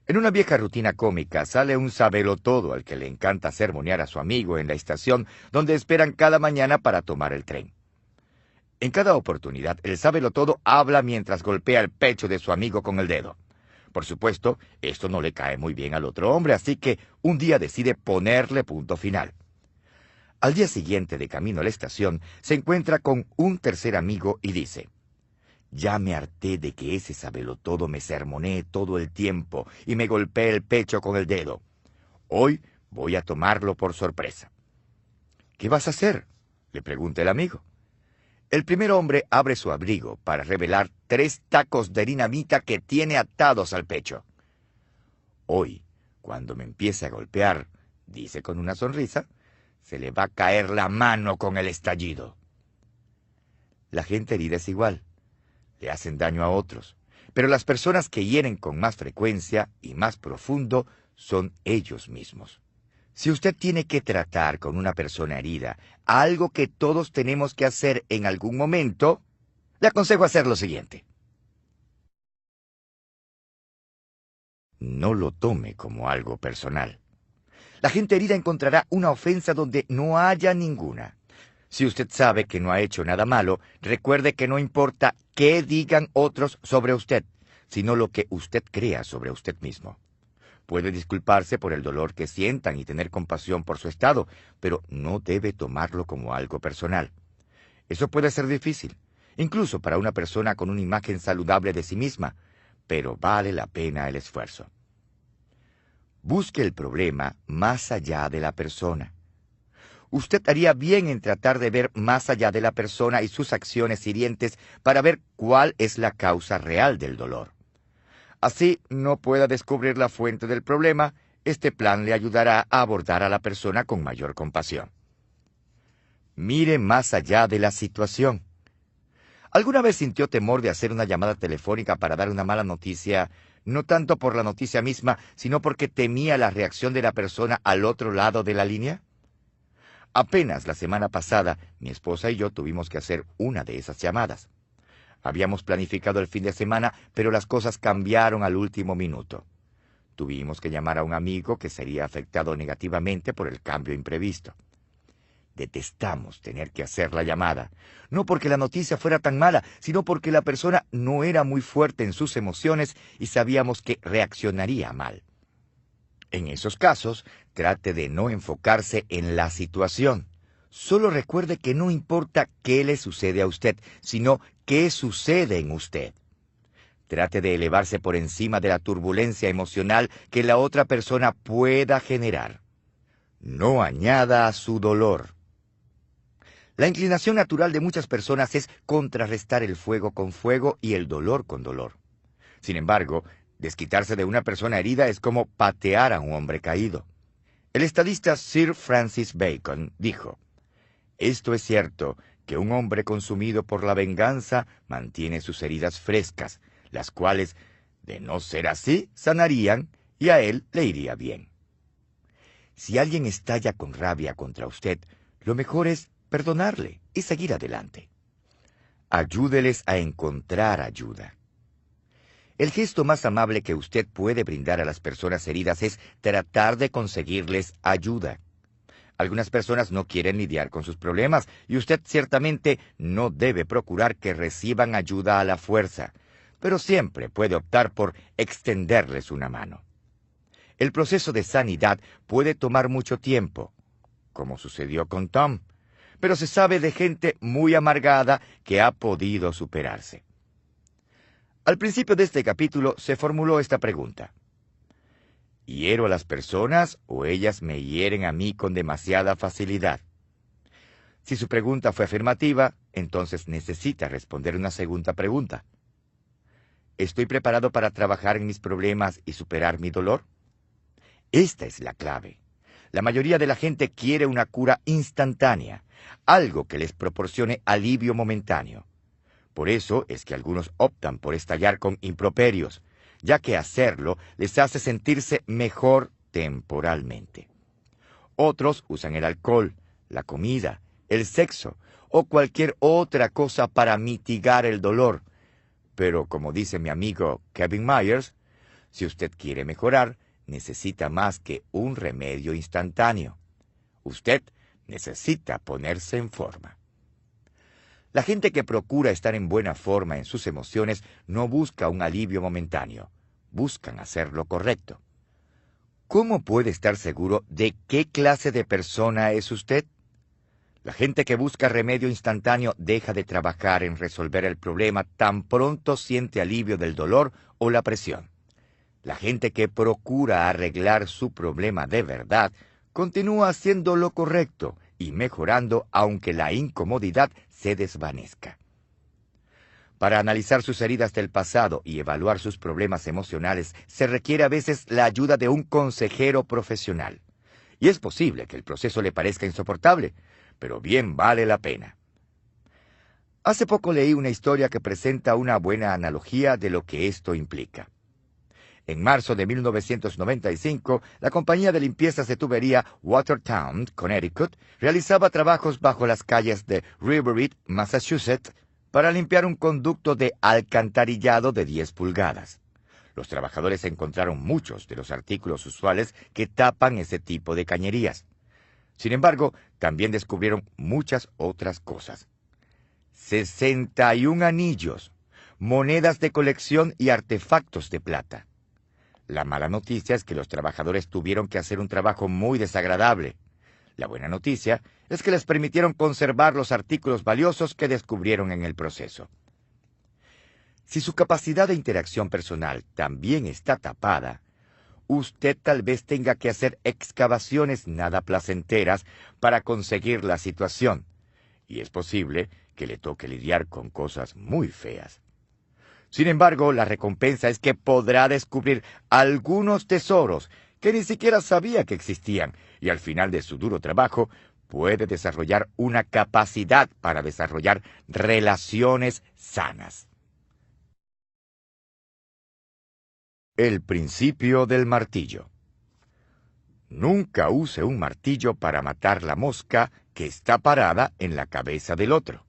En una vieja rutina cómica sale un sabelotodo al que le encanta sermonear a su amigo en la estación donde esperan cada mañana para tomar el tren. En cada oportunidad, el sabelotodo habla mientras golpea el pecho de su amigo con el dedo. Por supuesto, esto no le cae muy bien al otro hombre, así que un día decide ponerle punto final. Al día siguiente, de camino a la estación, se encuentra con un tercer amigo y dice: ya me harté de que ese sabelotodo me sermonee todo el tiempo y me golpee el pecho con el dedo. Hoy voy a tomarlo por sorpresa. ¿Qué vas a hacer?, le pregunta el amigo. El primer hombre abre su abrigo para revelar 3 tacos de dinamita que tiene atados al pecho. Hoy, cuando me empiece a golpear, dice con una sonrisa, se le va a caer la mano con el estallido. La gente herida es igual. Le hacen daño a otros, pero las personas que hieren con más frecuencia y más profundo son ellos mismos. Si usted tiene que tratar con una persona herida, algo que todos tenemos que hacer en algún momento, le aconsejo hacer lo siguiente. No lo tome como algo personal. La gente herida encontrará una ofensa donde no haya ninguna. Si usted sabe que no ha hecho nada malo, recuerde que no importa qué digan otros sobre usted, sino lo que usted crea sobre usted mismo. Puede disculparse por el dolor que sientan y tener compasión por su estado, pero no debe tomarlo como algo personal. Eso puede ser difícil, incluso para una persona con una imagen saludable de sí misma, pero vale la pena el esfuerzo. Busque el problema más allá de la persona. Usted haría bien en tratar de ver más allá de la persona y sus acciones hirientes para ver cuál es la causa real del dolor. Así no pueda descubrir la fuente del problema, este plan le ayudará a abordar a la persona con mayor compasión. Mire más allá de la situación. ¿Alguna vez sintió temor de hacer una llamada telefónica para dar una mala noticia, no tanto por la noticia misma, sino porque temía la reacción de la persona al otro lado de la línea? Apenas la semana pasada, mi esposa y yo tuvimos que hacer una de esas llamadas. Habíamos planificado el fin de semana, pero las cosas cambiaron al último minuto. Tuvimos que llamar a un amigo que sería afectado negativamente por el cambio imprevisto. Detestamos tener que hacer la llamada, no porque la noticia fuera tan mala, sino porque la persona no era muy fuerte en sus emociones y sabíamos que reaccionaría mal. En esos casos, trate de no enfocarse en la situación. Solo recuerde que no importa qué le sucede a usted, sino qué sucede en usted. Trate de elevarse por encima de la turbulencia emocional que la otra persona pueda generar. No añada a su dolor. La inclinación natural de muchas personas es contrarrestar el fuego con fuego y el dolor con dolor. Sin embargo, desquitarse de una persona herida es como patear a un hombre caído. El estadista Sir Francis Bacon dijo: «Esto es cierto, que un hombre consumido por la venganza mantiene sus heridas frescas, las cuales, de no ser así, sanarían y a él le iría bien». Si alguien estalla con rabia contra usted, lo mejor es perdonarle y seguir adelante. Ayúdeles a encontrar ayuda. El gesto más amable que usted puede brindar a las personas heridas es tratar de conseguirles ayuda. Algunas personas no quieren lidiar con sus problemas y usted ciertamente no debe procurar que reciban ayuda a la fuerza, pero siempre puede optar por extenderles una mano. El proceso de sanidad puede tomar mucho tiempo, como sucedió con Tom, pero se sabe de gente muy amargada que ha podido superarse. Al principio de este capítulo se formuló esta pregunta: ¿hiero a las personas o ellas me hieren a mí con demasiada facilidad? Si su pregunta fue afirmativa, entonces necesita responder una segunda pregunta. ¿Estoy preparado para trabajar en mis problemas y superar mi dolor? Esta es la clave. La mayoría de la gente quiere una cura instantánea, algo que les proporcione alivio momentáneo. Por eso es que algunos optan por estallar con improperios, ya que hacerlo les hace sentirse mejor temporalmente. Otros usan el alcohol, la comida, el sexo o cualquier otra cosa para mitigar el dolor. Pero como dice mi amigo Kevin Myers, si usted quiere mejorar, necesita más que un remedio instantáneo. Usted necesita ponerse en forma. La gente que procura estar en buena forma en sus emociones no busca un alivio momentáneo, buscan hacer lo correcto. ¿Cómo puede estar seguro de qué clase de persona es usted? La gente que busca remedio instantáneo deja de trabajar en resolver el problema tan pronto siente alivio del dolor o la presión. La gente que procura arreglar su problema de verdad continúa haciendo lo correcto y mejorando aunque la incomodidad se desvanezca. Para analizar sus heridas del pasado y evaluar sus problemas emocionales se requiere a veces la ayuda de un consejero profesional. Y es posible que el proceso le parezca insoportable, pero bien vale la pena. Hace poco leí una historia que presenta una buena analogía de lo que esto implica. En marzo de 1995, la compañía de limpiezas de tubería Watertown, Connecticut, realizaba trabajos bajo las calles de Riverhead, Massachusetts, para limpiar un conducto de alcantarillado de 10 pulgadas. Los trabajadores encontraron muchos de los artículos usuales que tapan ese tipo de cañerías. Sin embargo, también descubrieron muchas otras cosas. 61 anillos, monedas de colección y artefactos de plata. La mala noticia es que los trabajadores tuvieron que hacer un trabajo muy desagradable. La buena noticia es que les permitieron conservar los artículos valiosos que descubrieron en el proceso. Si su capacidad de interacción personal también está tapada, usted tal vez tenga que hacer excavaciones nada placenteras para conseguir la situación, y es posible que le toque lidiar con cosas muy feas. Sin embargo, la recompensa es que podrá descubrir algunos tesoros que ni siquiera sabía que existían, y al final de su duro trabajo puede desarrollar una capacidad para desarrollar relaciones sanas. El principio del martillo. Nunca use un martillo para matar la mosca que está parada en la cabeza del otro.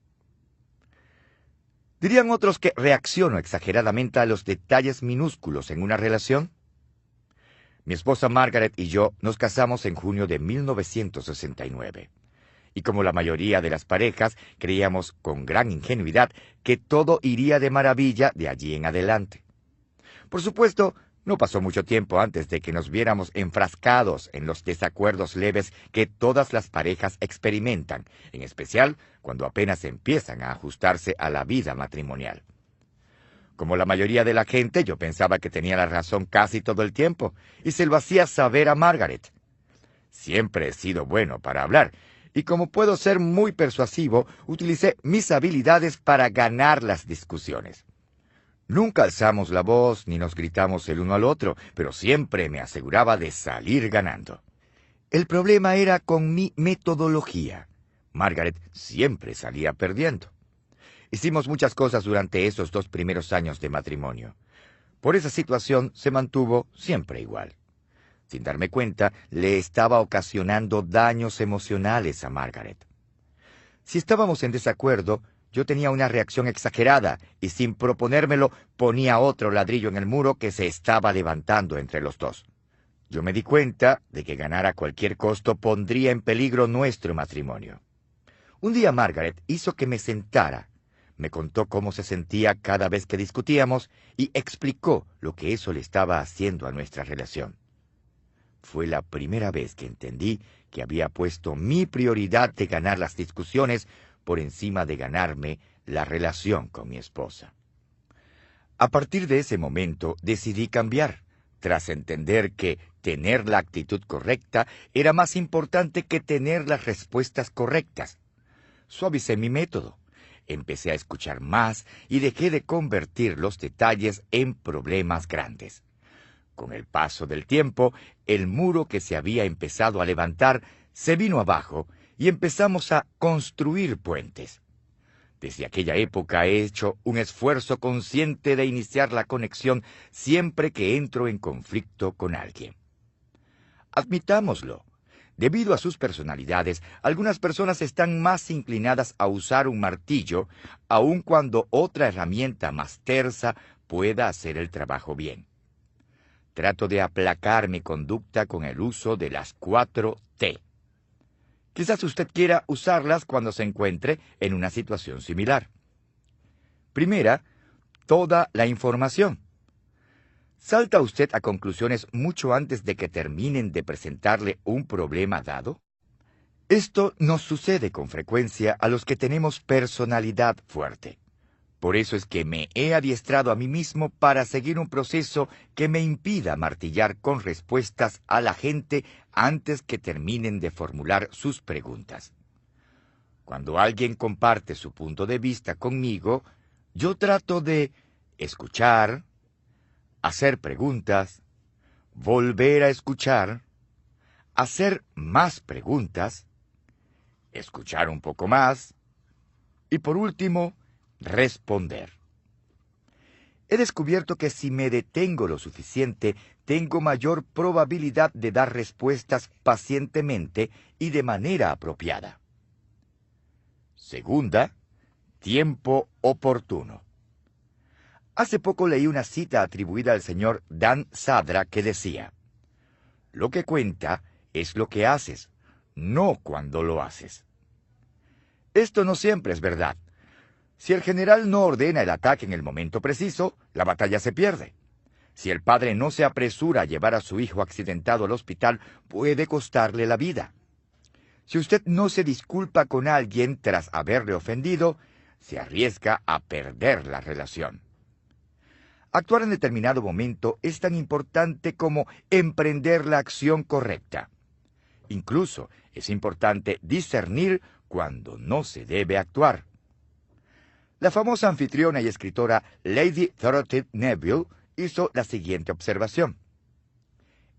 ¿Dirían otros que reacciono exageradamente a los detalles minúsculos en una relación? Mi esposa Margaret y yo nos casamos en junio de 1969. Y como la mayoría de las parejas, creíamos con gran ingenuidad que todo iría de maravilla de allí en adelante. Por supuesto, no pasó mucho tiempo antes de que nos viéramos enfrascados en los desacuerdos leves que todas las parejas experimentan, en especial cuando apenas empiezan a ajustarse a la vida matrimonial. Como la mayoría de la gente, yo pensaba que tenía la razón casi todo el tiempo, y se lo hacía saber a Margaret. Siempre he sido bueno para hablar, y como puedo ser muy persuasivo, utilicé mis habilidades para ganar las discusiones. Nunca alzamos la voz ni nos gritamos el uno al otro, pero siempre me aseguraba de salir ganando. El problema era con mi metodología. Margaret siempre salía perdiendo. Hicimos muchas cosas durante esos 2 primeros años de matrimonio. Por esa situación se mantuvo siempre igual. Sin darme cuenta, le estaba ocasionando daños emocionales a Margaret. Si estábamos en desacuerdo, yo tenía una reacción exagerada y sin proponérmelo ponía otro ladrillo en el muro que se estaba levantando entre los dos. Yo me di cuenta de que ganar a cualquier costo pondría en peligro nuestro matrimonio. Un día Margaret hizo que me sentara, me contó cómo se sentía cada vez que discutíamos y explicó lo que eso le estaba haciendo a nuestra relación. Fue la primera vez que entendí que había puesto mi prioridad de ganar las discusiones por encima de ganarme la relación con mi esposa. A partir de ese momento decidí cambiar, tras entender que tener la actitud correcta era más importante que tener las respuestas correctas. Suavicé mi método, empecé a escuchar más y dejé de convertir los detalles en problemas grandes. Con el paso del tiempo, el muro que se había empezado a levantar se vino abajo y empezamos a construir puentes. Desde aquella época he hecho un esfuerzo consciente de iniciar la conexión siempre que entro en conflicto con alguien. Admitámoslo. Debido a sus personalidades, algunas personas están más inclinadas a usar un martillo, aun cuando otra herramienta más tersa pueda hacer el trabajo bien. Trato de aplacar mi conducta con el uso de las 4 T. Quizás usted quiera usarlas cuando se encuentre en una situación similar. Primera, toda la información. ¿Salta usted a conclusiones mucho antes de que terminen de presentarle un problema dado? Esto nos sucede con frecuencia a los que tenemos personalidad fuerte. Por eso es que me he adiestrado a mí mismo para seguir un proceso que me impida martillar con respuestas a la gente antes que terminen de formular sus preguntas. Cuando alguien comparte su punto de vista conmigo, yo trato de escuchar, hacer preguntas, volver a escuchar, hacer más preguntas, escuchar un poco más y, por último, responder. He descubierto que si me detengo lo suficiente, tengo mayor probabilidad de dar respuestas pacientemente y de manera apropiada. Segunda, tiempo oportuno. Hace poco leí una cita atribuida al señor Dan Sadra que decía: «Lo que cuenta es lo que haces, no cuando lo haces». Esto no siempre es verdad. Si el general no ordena el ataque en el momento preciso, la batalla se pierde. Si el padre no se apresura a llevar a su hijo accidentado al hospital, puede costarle la vida. Si usted no se disculpa con alguien tras haberle ofendido, se arriesga a perder la relación. Actuar en determinado momento es tan importante como emprender la acción correcta. Incluso es importante discernir cuando no se debe actuar. La famosa anfitriona y escritora Lady Dorothy Neville hizo la siguiente observación: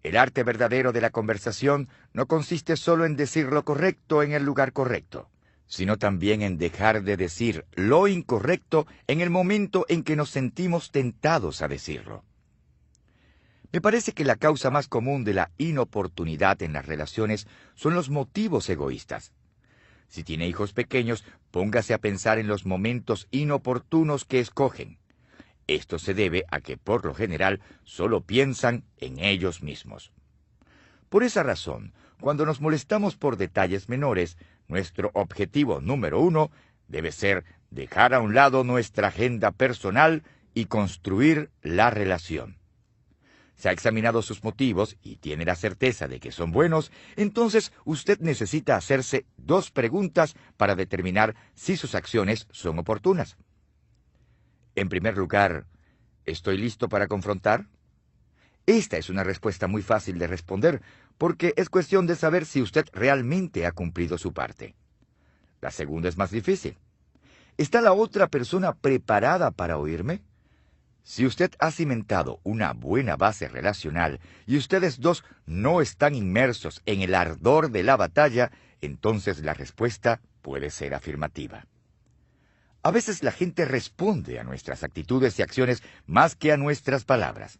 «El arte verdadero de la conversación no consiste solo en decir lo correcto en el lugar correcto, sino también en dejar de decir lo incorrecto en el momento en que nos sentimos tentados a decirlo». Me parece que la causa más común de la inoportunidad en las relaciones son los motivos egoístas. Si tiene hijos pequeños, póngase a pensar en los momentos inoportunos que escogen. Esto se debe a que, por lo general, solo piensan en ellos mismos. Por esa razón, cuando nos molestamos por detalles menores, nuestro objetivo número 1 debe ser dejar a un lado nuestra agenda personal y construir la relación. Si ha examinado sus motivos y tiene la certeza de que son buenos, entonces usted necesita hacerse 2 preguntas para determinar si sus acciones son oportunas. En primer lugar, ¿estoy listo para confrontar? Esta es una respuesta muy fácil de responder, porque es cuestión de saber si usted realmente ha cumplido su parte. La segunda es más difícil. ¿Está la otra persona preparada para oírme? Si usted ha cimentado una buena base relacional y ustedes dos no están inmersos en el ardor de la batalla, entonces la respuesta puede ser afirmativa. A veces la gente responde a nuestras actitudes y acciones más que a nuestras palabras.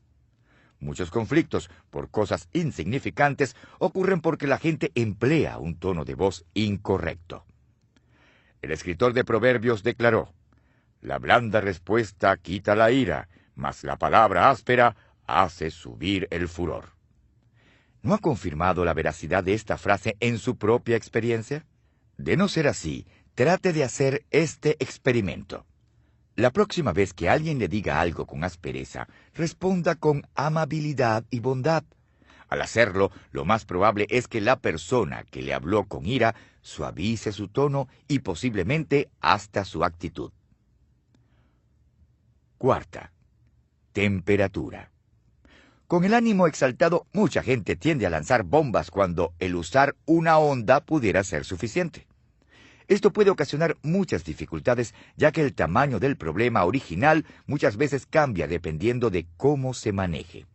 Muchos conflictos por cosas insignificantes ocurren porque la gente emplea un tono de voz incorrecto. El escritor de Proverbios declaró: «La blanda respuesta quita la ira, mas la palabra áspera hace subir el furor». ¿No ha confirmado la veracidad de esta frase en su propia experiencia? De no ser así, trate de hacer este experimento. La próxima vez que alguien le diga algo con aspereza, responda con amabilidad y bondad. Al hacerlo, lo más probable es que la persona que le habló con ira suavice su tono y posiblemente hasta su actitud. Cuarta, temperatura. Con el ánimo exaltado, mucha gente tiende a lanzar bombas cuando el usar una onda pudiera ser suficiente. Esto puede ocasionar muchas dificultades, ya que el tamaño del problema original muchas veces cambia dependiendo de cómo se maneje.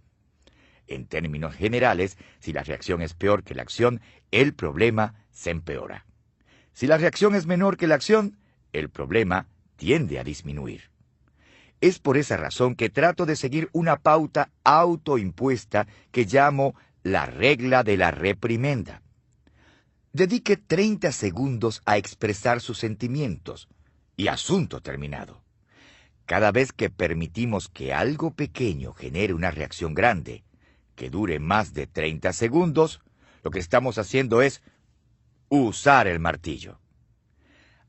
En términos generales, si la reacción es peor que la acción, el problema se empeora. Si la reacción es menor que la acción, el problema tiende a disminuir. Es por esa razón que trato de seguir una pauta autoimpuesta que llamo la regla de la reprimenda. Dedique 30 segundos a expresar sus sentimientos y asunto terminado. Cada vez que permitimos que algo pequeño genere una reacción grande, que dure más de 30 segundos, lo que estamos haciendo es usar el martillo.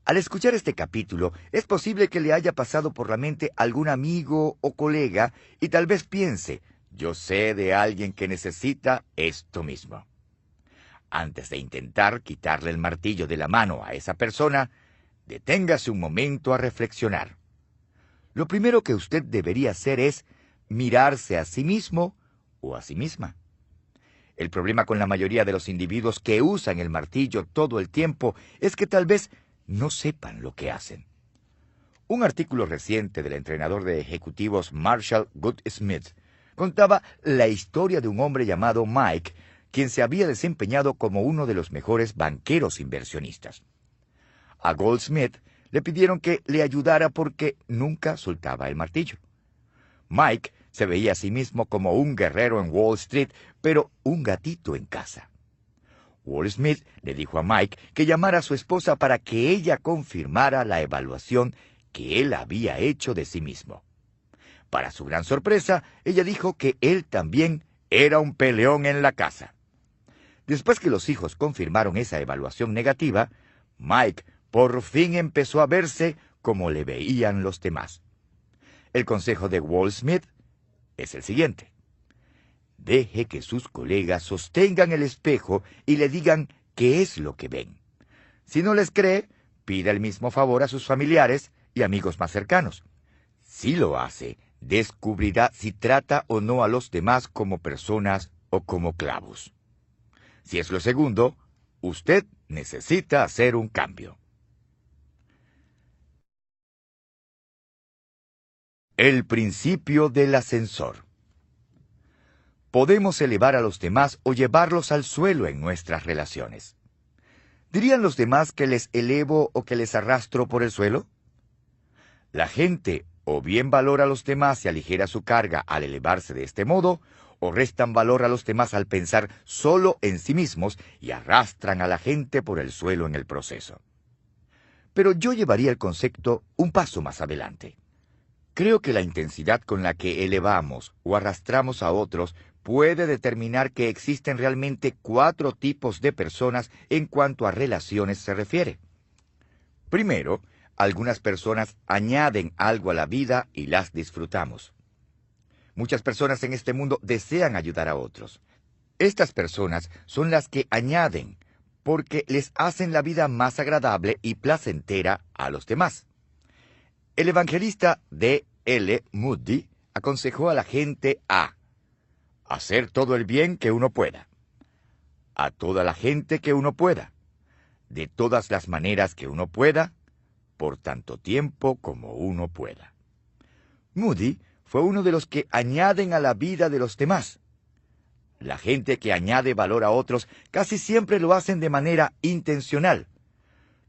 Al escuchar este capítulo, es posible que le haya pasado por la mente algún amigo o colega y tal vez piense: yo sé de alguien que necesita esto mismo. Antes de intentar quitarle el martillo de la mano a esa persona, deténgase un momento a reflexionar. Lo primero que usted debería hacer es mirarse a sí mismo o a sí misma. El problema con la mayoría de los individuos que usan el martillo todo el tiempo es que tal vez no sepan lo que hacen. Un artículo reciente del entrenador de ejecutivos Marshall Goldsmith contaba la historia de un hombre llamado Mike, quien se había desempeñado como uno de los mejores banqueros inversionistas. A Goldsmith le pidieron que le ayudara porque nunca soltaba el martillo. Mike se veía a sí mismo como un guerrero en Wall Street, pero un gatito en casa. Goldsmith le dijo a Mike que llamara a su esposa para que ella confirmara la evaluación que él había hecho de sí mismo. Para su gran sorpresa, ella dijo que él también era un peleón en la casa. Después que los hijos confirmaron esa evaluación negativa, Mike por fin empezó a verse como le veían los demás. El consejo de Walt Smith es el siguiente: deje que sus colegas sostengan el espejo y le digan qué es lo que ven. Si no les cree, pida el mismo favor a sus familiares y amigos más cercanos. Si lo hace, descubrirá si trata o no a los demás como personas o como clavos. Si es lo segundo, usted necesita hacer un cambio. El principio del ascensor. Podemos elevar a los demás o llevarlos al suelo en nuestras relaciones. ¿Dirían los demás que les elevo o que les arrastro por el suelo? La gente o bien valora a los demás y aligera su carga al elevarse de este modo, o restan valor a los demás al pensar solo en sí mismos y arrastran a la gente por el suelo en el proceso. Pero yo llevaría el concepto un paso más adelante. Creo que la intensidad con la que elevamos o arrastramos a otros puede determinar que existen realmente 4 tipos de personas en cuanto a relaciones se refiere. Primero, algunas personas añaden algo a la vida y las disfrutamos. Muchas personas en este mundo desean ayudar a otros. Estas personas son las que añaden, porque les hacen la vida más agradable y placentera a los demás. El evangelista D. L. Moody aconsejó a la gente a hacer todo el bien que uno pueda, a toda la gente que uno pueda, de todas las maneras que uno pueda, por tanto tiempo como uno pueda. Moody fue uno de los que añaden a la vida de los demás. La gente que añade valor a otros casi siempre lo hacen de manera intencional.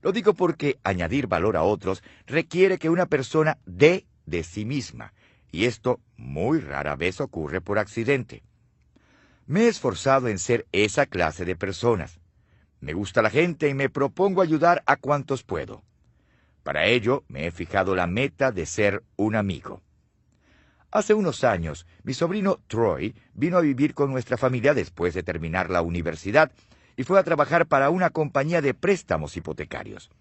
Lo digo porque añadir valor a otros requiere que una persona dé de sí misma, y esto muy rara vez ocurre por accidente. Me he esforzado en ser esa clase de personas. Me gusta la gente y me propongo ayudar a cuantos puedo. Para ello me he fijado la meta de ser un amigo. Hace unos años, mi sobrino Troy vino a vivir con nuestra familia después de terminar la universidad y fue a trabajar para una compañía de préstamos hipotecarios.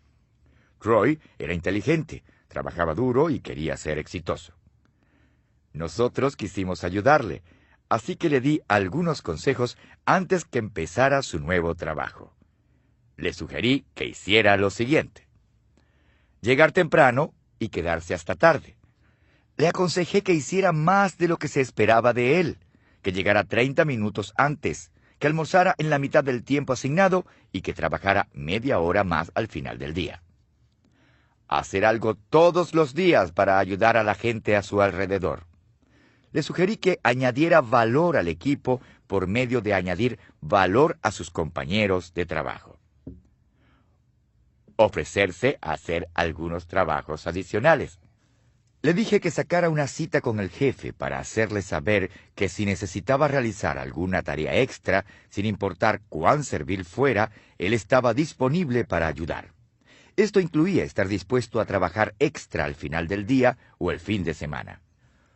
Troy era inteligente, trabajaba duro y quería ser exitoso. Nosotros quisimos ayudarle, así que le di algunos consejos antes que empezara su nuevo trabajo. Le sugerí que hiciera lo siguiente: llegar temprano y quedarse hasta tarde. Le aconsejé que hiciera más de lo que se esperaba de él, que llegara 30 minutos antes, que almorzara en la mitad del tiempo asignado y que trabajara media hora más al final del día. Hacer algo todos los días para ayudar a la gente a su alrededor. Le sugerí que añadiera valor al equipo por medio de añadir valor a sus compañeros de trabajo. Ofrecerse a hacer algunos trabajos adicionales. Le dije que sacara una cita con el jefe para hacerle saber que si necesitaba realizar alguna tarea extra, sin importar cuán servil fuera, él estaba disponible para ayudar. Esto incluía estar dispuesto a trabajar extra al final del día o el fin de semana.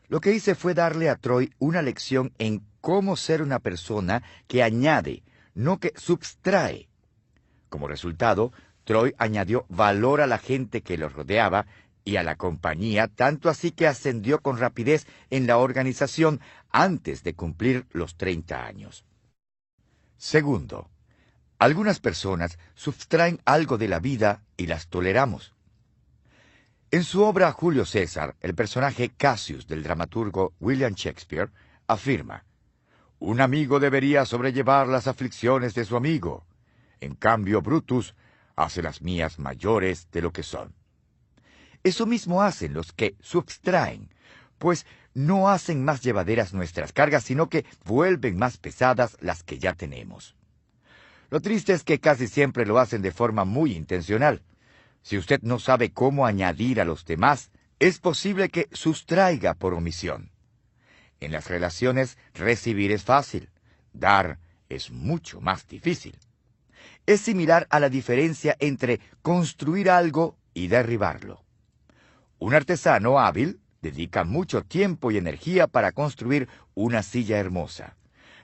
Lo que hice fue darle a Troy una lección en cómo ser una persona que añade, no que subtrae. Como resultado, Troy añadió valor a la gente que lo rodeaba y a la compañía, tanto así que ascendió con rapidez en la organización antes de cumplir los 30 años. Segundo, algunas personas sustraen algo de la vida y las toleramos. En su obra Julio César, el personaje Cassius del dramaturgo William Shakespeare afirma: un amigo debería sobrellevar las aflicciones de su amigo. En cambio, Brutus hace las mías mayores de lo que son. Eso mismo hacen los que subtraen, pues no hacen más llevaderas nuestras cargas, sino que vuelven más pesadas las que ya tenemos. Lo triste es que casi siempre lo hacen de forma muy intencional. Si usted no sabe cómo añadir a los demás, es posible que sustraiga por omisión. En las relaciones, recibir es fácil, dar es mucho más difícil. Es similar a la diferencia entre construir algo y derribarlo. Un artesano hábil dedica mucho tiempo y energía para construir una silla hermosa,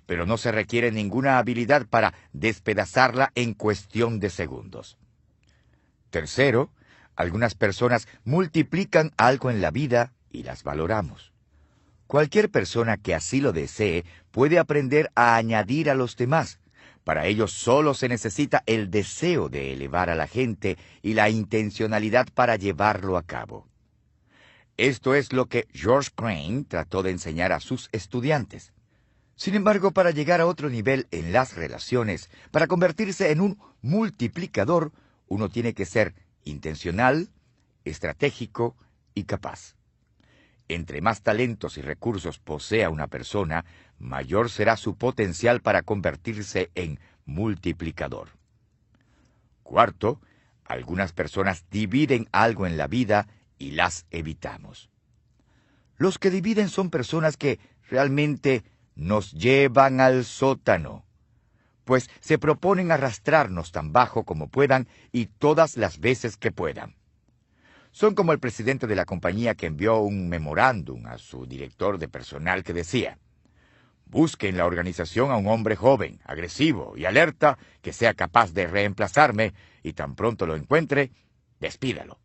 pero no se requiere ninguna habilidad para despedazarla en cuestión de segundos. Tercero, algunas personas multiplican algo en la vida y las valoramos. Cualquier persona que así lo desee puede aprender a añadir a los demás. Para ello solo se necesita el deseo de elevar a la gente y la intencionalidad para llevarlo a cabo. Esto es lo que George Crane trató de enseñar a sus estudiantes. Sin embargo, para llegar a otro nivel en las relaciones, para convertirse en un multiplicador, uno tiene que ser intencional, estratégico y capaz. Entre más talentos y recursos posea una persona, mayor será su potencial para convertirse en multiplicador. Cuarto, algunas personas dividen algo en la vida y las evitamos. Los que dividen son personas que realmente nos llevan al sótano, pues se proponen arrastrarnos tan bajo como puedan y todas las veces que puedan. Son como el presidente de la compañía que envió un memorándum a su director de personal que decía: busque en la organización a un hombre joven, agresivo y alerta que sea capaz de reemplazarme y tan pronto lo encuentre, despídalo.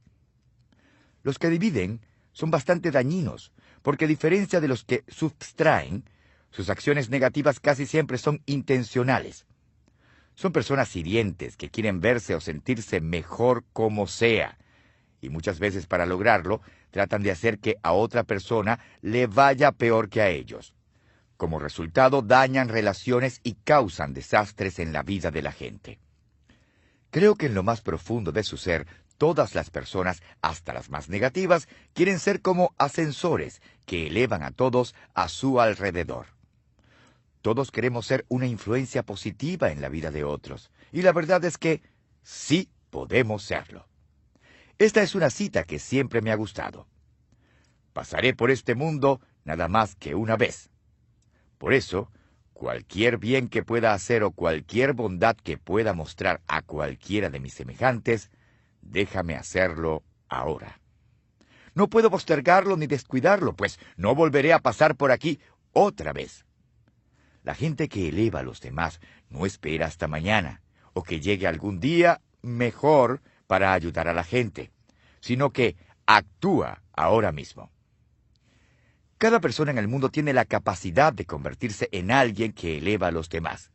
Los que dividen son bastante dañinos, porque a diferencia de los que sustraen, sus acciones negativas casi siempre son intencionales. Son personas hirientes que quieren verse o sentirse mejor como sea, y muchas veces para lograrlo tratan de hacer que a otra persona le vaya peor que a ellos. Como resultado, dañan relaciones y causan desastres en la vida de la gente. Creo que en lo más profundo de su ser, todas las personas, hasta las más negativas, quieren ser como ascensores que elevan a todos a su alrededor. Todos queremos ser una influencia positiva en la vida de otros, y la verdad es que sí podemos serlo. Esta es una cita que siempre me ha gustado. Pasaré por este mundo nada más que una vez. Por eso, cualquier bien que pueda hacer o cualquier bondad que pueda mostrar a cualquiera de mis semejantes, déjame hacerlo ahora. No puedo postergarlo ni descuidarlo, pues no volveré a pasar por aquí otra vez. La gente que eleva a los demás no espera hasta mañana, o que llegue algún día mejor para ayudar a la gente, sino que actúa ahora mismo. Cada persona en el mundo tiene la capacidad de convertirse en alguien que eleva a los demás.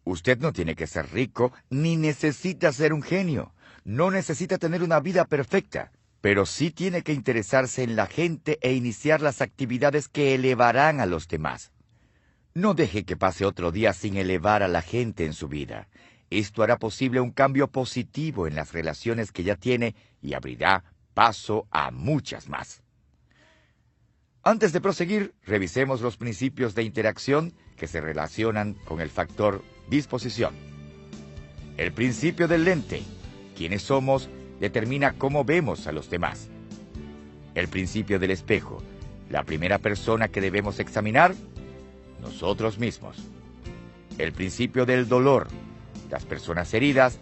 Usted no tiene que ser rico, ni necesita ser un genio. No necesita tener una vida perfecta, pero sí tiene que interesarse en la gente e iniciar las actividades que elevarán a los demás. No deje que pase otro día sin elevar a la gente en su vida. Esto hará posible un cambio positivo en las relaciones que ya tiene y abrirá paso a muchas más. Antes de proseguir, revisemos los principios de interacción que se relacionan con el factor disposición. El principio del lente, quienes somos, determina cómo vemos a los demás. El principio del espejo, la primera persona que debemos examinar, nosotros mismos. El principio del dolor, las personas heridas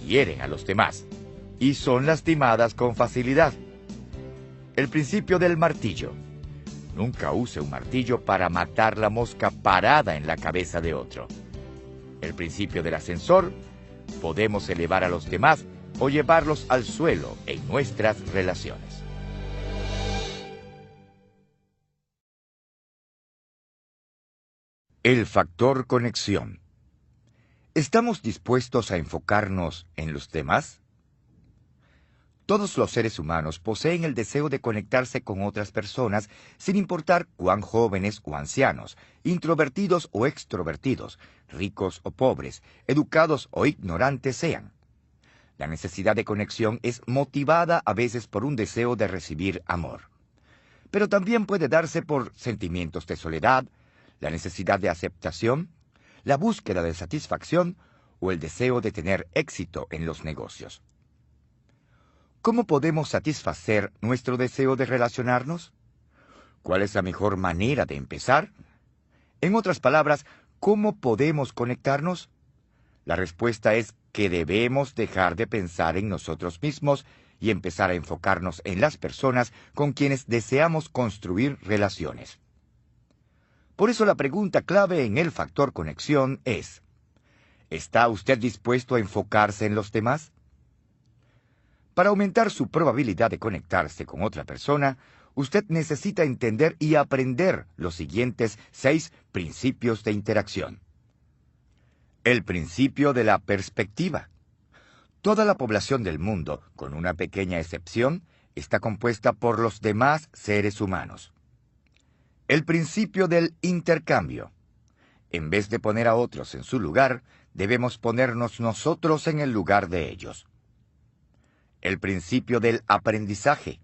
hieren a los demás y son lastimadas con facilidad. El principio del martillo, nunca use un martillo para matar la mosca parada en la cabeza de otro. El principio del ascensor, podemos elevar a los demás o llevarlos al suelo en nuestras relaciones. El factor conexión. ¿Estamos dispuestos a enfocarnos en los demás? Todos los seres humanos poseen el deseo de conectarse con otras personas, sin importar cuán jóvenes o ancianos, introvertidos o extrovertidos, ricos o pobres, educados o ignorantes sean. La necesidad de conexión es motivada a veces por un deseo de recibir amor. Pero también puede darse por sentimientos de soledad, la necesidad de aceptación, la búsqueda de satisfacción o el deseo de tener éxito en los negocios. ¿Cómo podemos satisfacer nuestro deseo de relacionarnos? ¿Cuál es la mejor manera de empezar? En otras palabras, ¿cómo podemos conectarnos? La respuesta es que debemos dejar de pensar en nosotros mismos y empezar a enfocarnos en las personas con quienes deseamos construir relaciones. Por eso la pregunta clave en el factor conexión es: ¿está usted dispuesto a enfocarse en los demás? Para aumentar su probabilidad de conectarse con otra persona, usted necesita entender y aprender los siguientes 6 principios de interacción. El principio de la perspectiva. Toda la población del mundo, con una pequeña excepción, está compuesta por los demás seres humanos. El principio del intercambio. En vez de poner a otros en su lugar, debemos ponernos nosotros en el lugar de ellos. El principio del aprendizaje.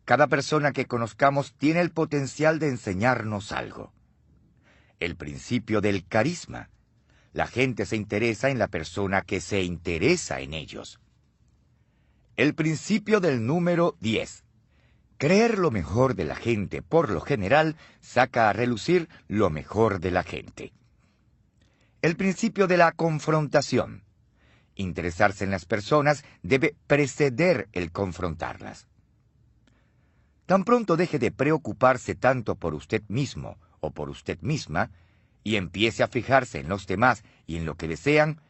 Cada persona que conozcamos tiene el potencial de enseñarnos algo. El principio del carisma. La gente se interesa en la persona que se interesa en ellos. El principio del número 10. Creer lo mejor de la gente, por lo general, saca a relucir lo mejor de la gente. El principio de la confrontación. Interesarse en las personas debe preceder el confrontarlas. Tan pronto deje de preocuparse tanto por usted mismo o por usted misma y empiece a fijarse en los demás y en lo que desean,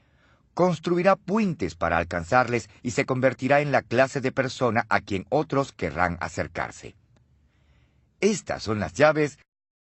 construirá puentes para alcanzarles y se convertirá en la clase de persona a quien otros querrán acercarse. Estas son las llaves